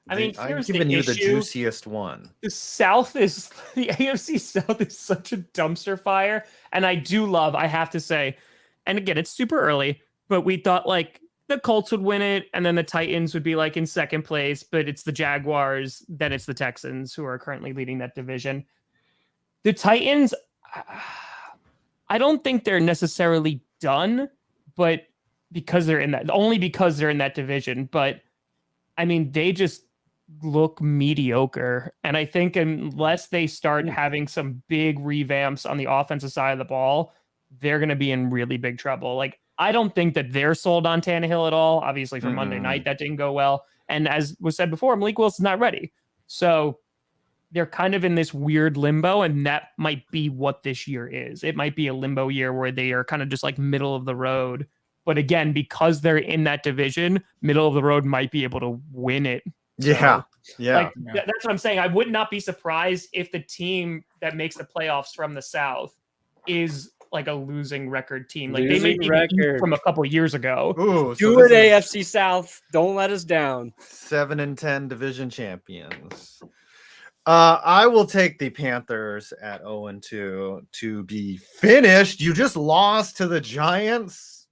I mean, I've given you the juiciest one. The AFC South is such a dumpster fire. And I have to say, and again, it's super early, but we thought like the Colts would win it, and then the Titans would be like in second place, but it's the Jaguars, then it's the Texans who are currently leading that division. The Titans, I don't think they're necessarily done, but because they're in that division. But I mean, they just look mediocre. And I think unless they start having some big revamps on the offensive side of the ball, they're going to be in really big trouble. Like, I don't think that they're sold on Tannehill at all. Obviously, for Monday night, that didn't go well. And as was said before, Malik Wilson's not ready. So they're kind of in this weird limbo, and that might be what this year is. It might be a limbo year where they are kind of just like middle of the road. But again, because they're in that division, middle of the road might be able to win it. Yeah. That's what I'm saying. I would not be surprised if the team that makes the playoffs from the South is like a losing record team. Like they may be from a couple years ago. Ooh, do it, AFC South. Don't let us down. 7-10 division champions. I will take the Panthers at 0-2 to be finished. You just lost to the Giants.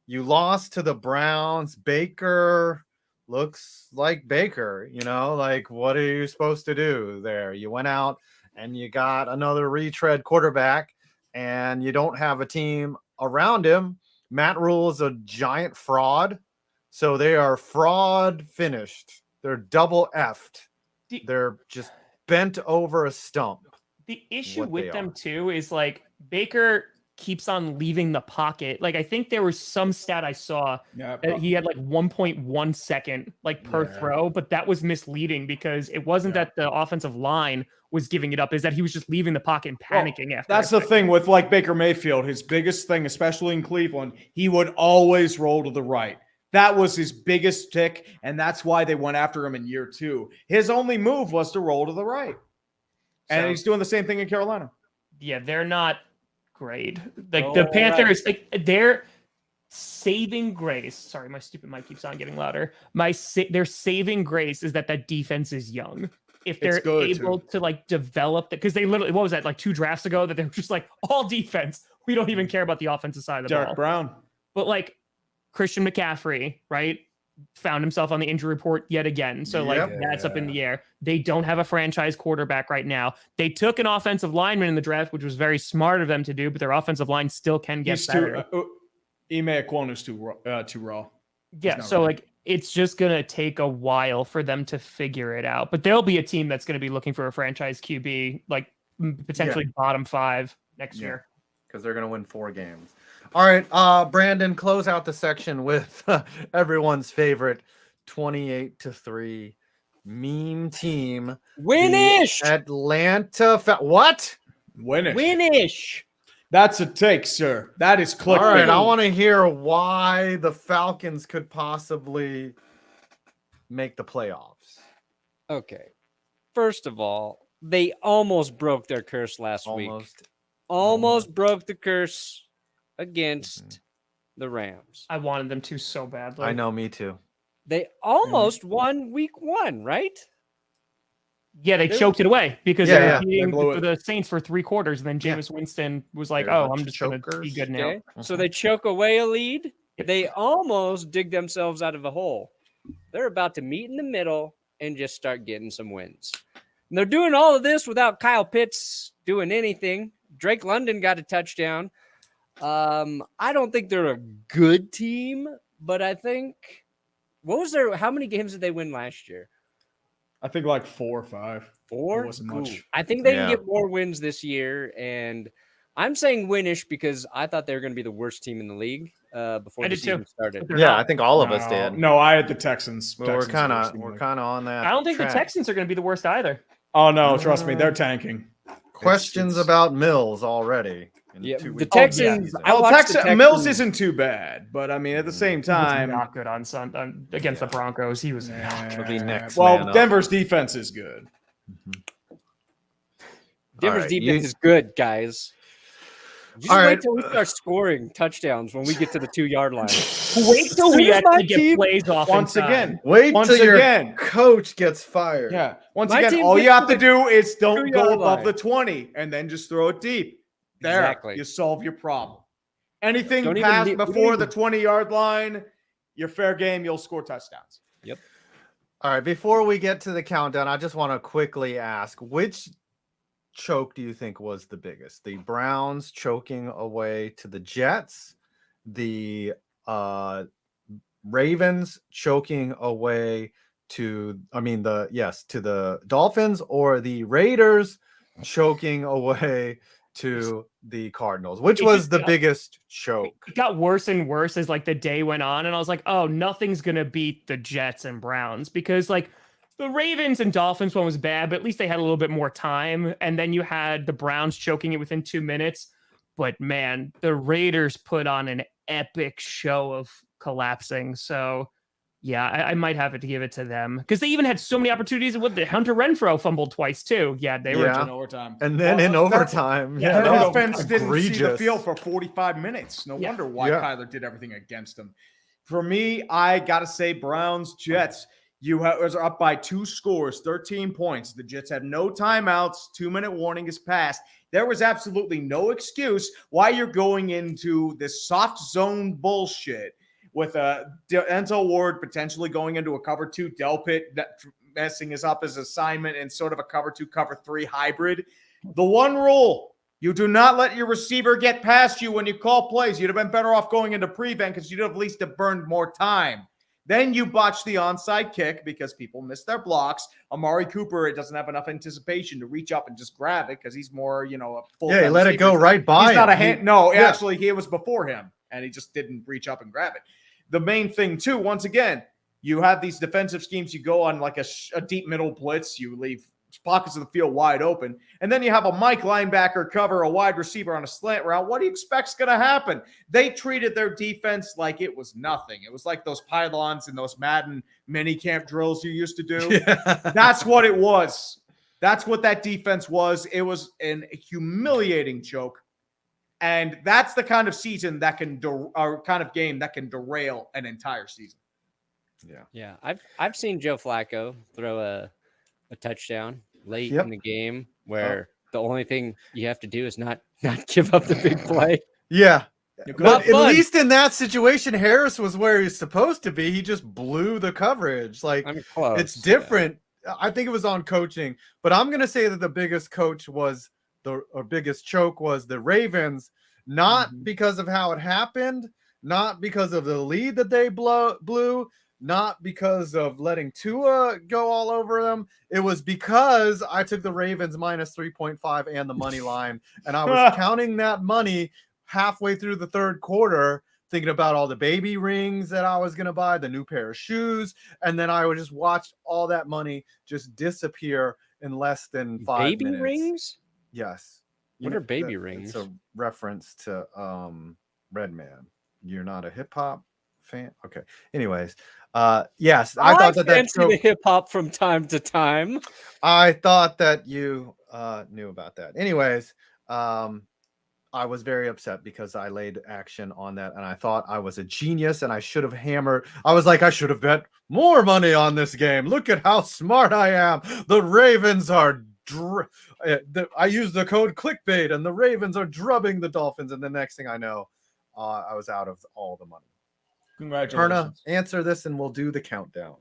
You lost to the Browns. Baker looks like Baker, like what are you supposed to do there? You went out and you got another retread quarterback, and you don't have a team around him. Matt Rule is a giant fraud. So they are fraud finished. They're double effed. They're just bent over a stump. The issue with them too is like Baker keeps on leaving the pocket. Like I think there was some stat I saw that he had like 1.1 second like per throw, but that was misleading because it wasn't that the offensive line was giving it up, is that he was just leaving the pocket and panicking after. That's the thing with like Baker Mayfield. His biggest thing, especially in Cleveland, he would always roll to the right. That was his biggest tick, and that's why they went after him in year 2. His only move was to roll to the right. And he's doing the same thing in Carolina. Yeah, they're not great. Like the Panthers, like their saving grace. Sorry, my stupid mic keeps on getting louder. Their saving grace is that defense is young. If they're able to like develop that, because they literally, what was that, like 2 drafts ago, that they were just like all defense. We don't even care about the offensive side of the ball. Derek Brown. But like Christian McCaffrey, right? Found himself on the injury report yet again. So that's up in the air. They don't have a franchise quarterback right now. They took an offensive lineman in the draft, which was very smart of them to do, but their offensive line still can get better. Ime Ekwonu's too raw. Yeah, so like it's just going to take a while for them to figure it out. But there'll be a team that's going to be looking for a franchise QB, like potentially bottom 5 next year. Because they're going to win 4 games. All right, Brandon, close out the section with everyone's favorite 28-3 meme team. Winish! Atlanta. What? Winish. That's a take, sir. That is clickbait. All right, I want to hear why the Falcons could possibly make the playoffs. Okay. First of all, they almost broke their curse last week. Almost broke the curse against the Rams. I wanted them to so badly. I know, me too. They almost won week 1, right? Yeah, they choked it away because they were beating the Saints for 3 quarters, and then Jameis Winston was like, I'm just going to be good now. Okay. So they choke away a lead. They almost dig themselves out of a hole. They're about to meet in the middle and just start getting some wins. And they're doing all of this without Kyle Pitts doing anything. Drake London got a touchdown. I don't think they're a good team, but I think how many games did they win last year? I think like 4 or 5. 4? It wasn't much. I think they can get more wins this year, and I'm saying winish because I thought they were going to be the worst team in the league before the season started. Yeah, I think all of us did. No, I had the Texans. But we're kind of on that. I don't think the Texans are going to be the worst either. Oh no, trust me, they're tanking. Questions about Mills already. The Texans. Mills isn't too bad, but I mean, at the same time, not good on Sunday against the Broncos. He was next. Well, Denver's defense is good. Denver's defense is good, guys. Just wait till we start scoring touchdowns when we get to the 2-yard line. Wait till we actually get plays off. Once again, wait till your coach gets fired. Yeah. Once again, all you have to do is don't go above the 20 and then just throw it deep. There, exactly. You solve your problem. Anything past before the 20-yard line, you're fair game. You'll score touchdowns. Yep. All right. Before we get to the countdown, I just want to quickly ask, which choke do you think was the biggest? The Browns choking away to the Jets, the Ravens choking away to the Dolphins, or the Raiders choking away to the Cardinals? Which was the biggest choke? It got worse and worse as like the day went on, and I was like, oh, nothing's gonna beat the Jets and Browns, because like the Ravens and Dolphins one was bad, but at least they had a little bit more time. And then you had the Browns choking it within 2 minutes. But man, the Raiders put on an epic show of collapsing. So yeah, I might have to give it to them, because they even had so many opportunities. With the Hunter Renfrow fumbled twice too. Yeah, they were in overtime. And then in overtime, the offense didn't see the field for 45 minutes. No wonder why Kyler did everything against them. For me, I gotta say Browns, Jets. You are up by 2 scores, 13 points. The Jets have no timeouts. 2-minute warning is passed. There was absolutely no excuse why you're going into this soft zone bullshit with Denzel Ward potentially going into a cover 2, Delpit messing us up his assignment and sort of a cover 2, cover 3 hybrid. The one rule You do not let your receiver get past you when you call plays. You'd have been better off going into prevent because you'd have at least have burned more time. Then you botch the onside kick because people miss their blocks. Amari Cooper, it doesn't have enough anticipation to reach up and just grab it because he's more, a full. Yeah, he let it go right by him. He's not a hand. No, actually, he was before him, and he just didn't reach up and grab it. The main thing, too, once again, you have these defensive schemes. You go on like a deep middle blitz. You leave pockets of the field wide open. And then you have a Mike linebacker cover a wide receiver on a slant route. What do you expect's going to happen? They treated their defense like it was nothing. It was like those pylons and those Madden mini camp drills you used to do. Yeah. That's what it was. That's what that defense was. It was an humiliating choke. And that's the kind of season that can or kind of game that can derail an entire season. Yeah. I've seen Joe Flacco throw a touchdown late in the game where the only thing you have to do is not give up the big play. Yeah. But at least in that situation, Harris was where he's supposed to be. He just blew the coverage. Like, it's different. Yeah. I think it was on coaching, but I'm going to say that the biggest choke was the Ravens, not because of how it happened, not because of the lead that they blew, not because of letting Tua go all over them. It was because I took the Ravens minus 3.5 and the money line, and I was counting that money halfway through the third quarter, thinking about all the baby rings that I was going to buy, the new pair of shoes, and then I would just watch all that money just disappear in less than 5 minutes. Baby rings? Yes. What are baby rings? It's a reference to Redman. You're not a hip hop fan? Okay. Anyways, yes, I thought that the hip hop from time to time. I thought that you knew about that. Anyways, I was very upset because I laid action on that, and I thought I was a genius, and I should have hammered. I was like, I should have bet more money on this game. Look at how smart I am. The Ravens are. I used the code clickbait, and the Ravens are drubbing the Dolphins, and the next thing I know, I was out of all the money. Congratulations. Perna, answer this, and we'll do the countdown.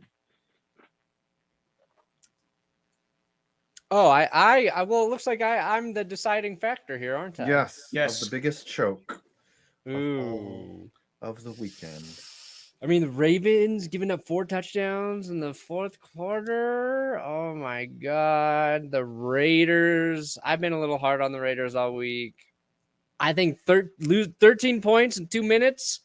Oh, I well, it looks like I'm the deciding factor here, aren't I? Yes. Of the biggest choke of the weekend. I mean, the Ravens giving up 4 touchdowns in the fourth quarter. Oh my God. The Raiders. I've been a little hard on the Raiders all week. I think lose 13 points in 2 minutes.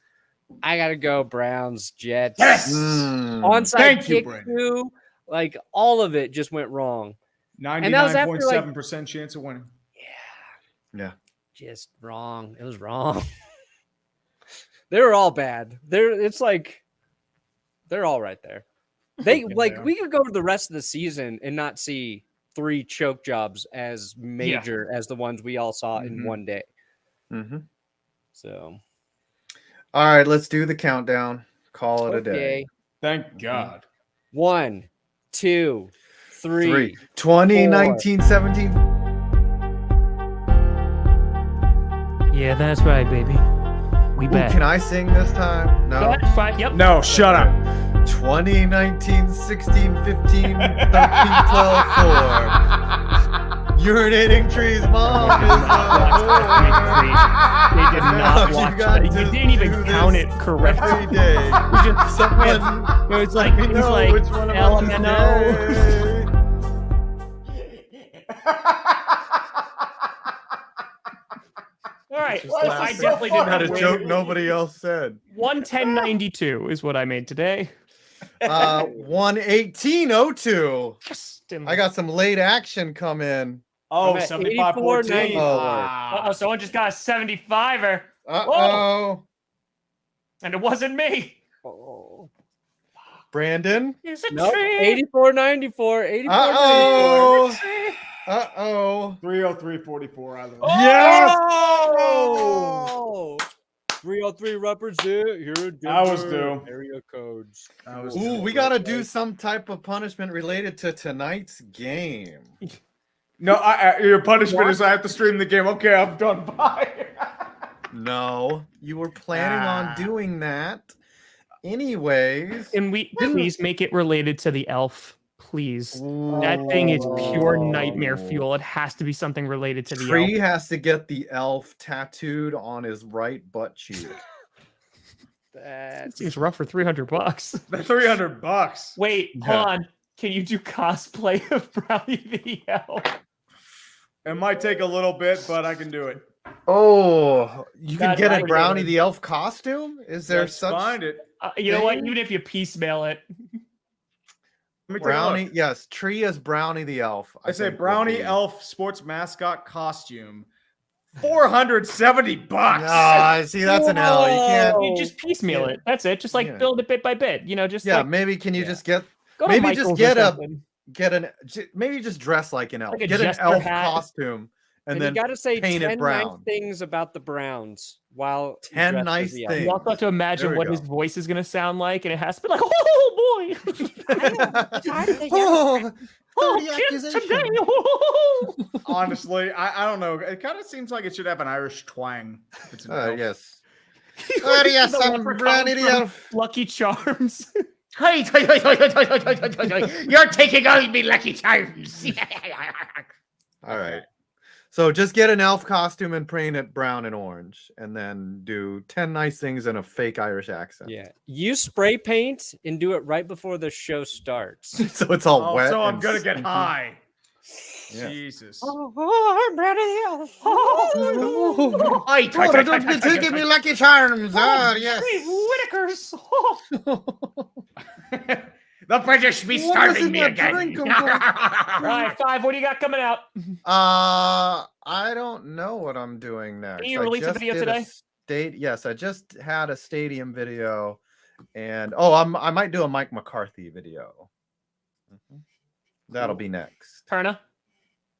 I got to go Browns, Jets. Yes. Onside kick too. Like all of it just went wrong. 99.7% chance of winning. Yeah. Just wrong. It was wrong. They were all bad. It's like they're all right there. We could go to the rest of the season and not see 3 choke jobs as major as the ones we all saw in one day. So, all right, let's do the countdown. Call it a day. Thank God. 1, 2, 3. 2019-17. Yeah, that's right, baby. We back. Can I sing this time? No. 5. Yep. No, shut up. 2019, 16, 15, 13, 12, 4. Urinating trees, mom. They did not watch that. You didn't even count it correctly. Every day. It was like LMNO. All right. Well, I definitely didn't had a joke nobody else said. 110.92 is what I made today. 118.02. Yes. I got some late action come in. Oh, 75.14. Oh, someone just got a 75er. Uh-oh. And it wasn't me. Oh. Brandon? Is it Nope. true? 84.94. 84.94. Uh-oh. 303.44. Yes! Oh! 303 represent here in I was due. Area codes. Ooh, we got to do some type of punishment related to tonight's game. No, your punishment is I have to stream the game. Okay, I'm done. Bye. No, you were planning on doing that. Anyways. Can we please make it related to the elf? Please. That thing is pure nightmare fuel. It has to be something related to the Tree elf. has to get the elf tattooed on his right butt cheek. That seems rough for $300. The $300. Wait, Yeah. hold on. Can you do cosplay of Brownie the elf? It might take a little bit, but I can do it. Oh, you can That get a might be Brownie good. the elf costume? Is there Let's such find it. You know what? thing? Even if you piecemeal it. Let me take a Brownie? look. Yes, Tree as Brownie the elf. I say think would Brownie be- Elf sports mascot costume. $470. Ah, see, that's an L. You can't. You just piecemeal it. That's it. Just like Yeah. build it bit by bit. You know, just Yeah, like maybe can you Yeah. just get go to maybe just Michael's or get something. maybe just dress like an elf. Like a Get an jester elf hat. costume and And then you got to say paint 10 it nice brown. things about the Browns while 10 dressed as nice the elf. things. You also have to imagine There we what go. his voice is going to sound like, and it has to be like, oh boy, Oh, oh, 30 kids accusations. today. Honestly, I don't know. It kind of seems like it should have an Irish twang. If it's an elf. Yes. Oh, yes, the I'm leprechaun Brownie the from elf. Lucky Charms. Hey, you're taking all me lucky charms. All right. So just get an elf costume and paint it brown and orange, and then do 10 nice things in a fake Irish accent. Yeah. Use spray paint and do it right before the show starts. So it's all Oh, wet. so I'm and gonna get stinky. high. Yeah. Jesus. Oh, I'm Brownie the elf. Oh, don't be taking me Lucky Charms. Oh, yes. Whitakers. The British be What starving is me in that again. drink, Uncle? All right, 5. What do you got coming out? I don't know what I'm doing next. you I release a just video did today? Yes, I just had a stadium video, and I might do a Mike McCarthy video. That'll be next. Perna?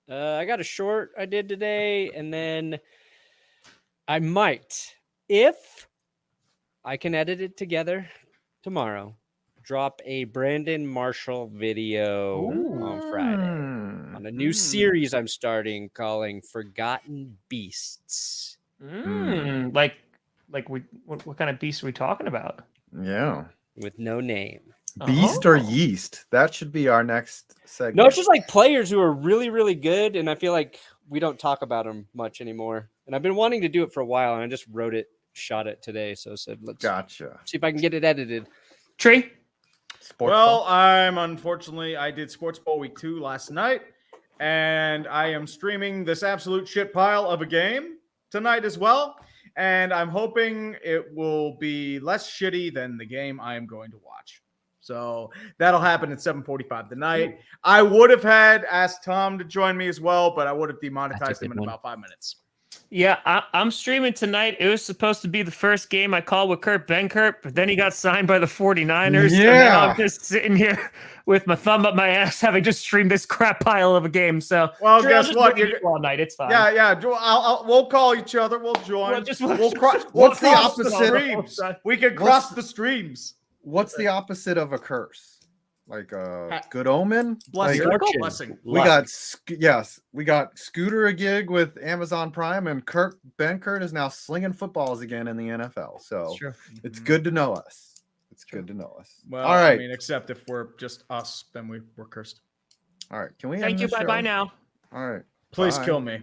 I got a short I did today, and then I might, if I can edit it together tomorrow, drop a Brandon Marshall video on Friday on a new series I'm starting calling Forgotten Beasts. Like what kind of beast are we talking about? Yeah. With no name. Beast or yeast? That should be our next segment. No, it's just like players who are really, really good, and I feel like we don't talk about them much anymore. And I've been wanting to do it for a while, and I just shot it today. So I said, let's Gotcha. see if I can get it edited. Tree? Sports Well, ball? I did Sports Ball Week 2 last night, and I am streaming this absolute shit pile of a game tonight as well. And I'm hoping it will be less shitty than the game I am going to watch. So that'll happen at 7:45 tonight. I would have asked Tom to join me as well, but I would have demonetized him in about 5 minutes. Yeah, I'm streaming tonight. It was supposed to be the first game I called with Kurt Benkert, but then he got signed by the 49ers. So now I'm just sitting here with my thumb up my ass, having just streamed this crap pile of a game. So, Well, Trey, I'll guess just what? wait for you all night. It's fine. Yeah. We'll call each other. We'll join. What's the cross the opposite? streams. We can cross the streams. What's the opposite of a curse? Like a good omen? Blessing. Like, Blessing. we got Scooter a gig with Amazon Prime, and Kurt Benkert is now slinging footballs again in the NFL. So it's good to know us. It's good to know us. Well, all right. I mean, except if we're just us, then we're cursed. All right. Can we? Thank you. Bye bye now. All right. Please Bye. kill me.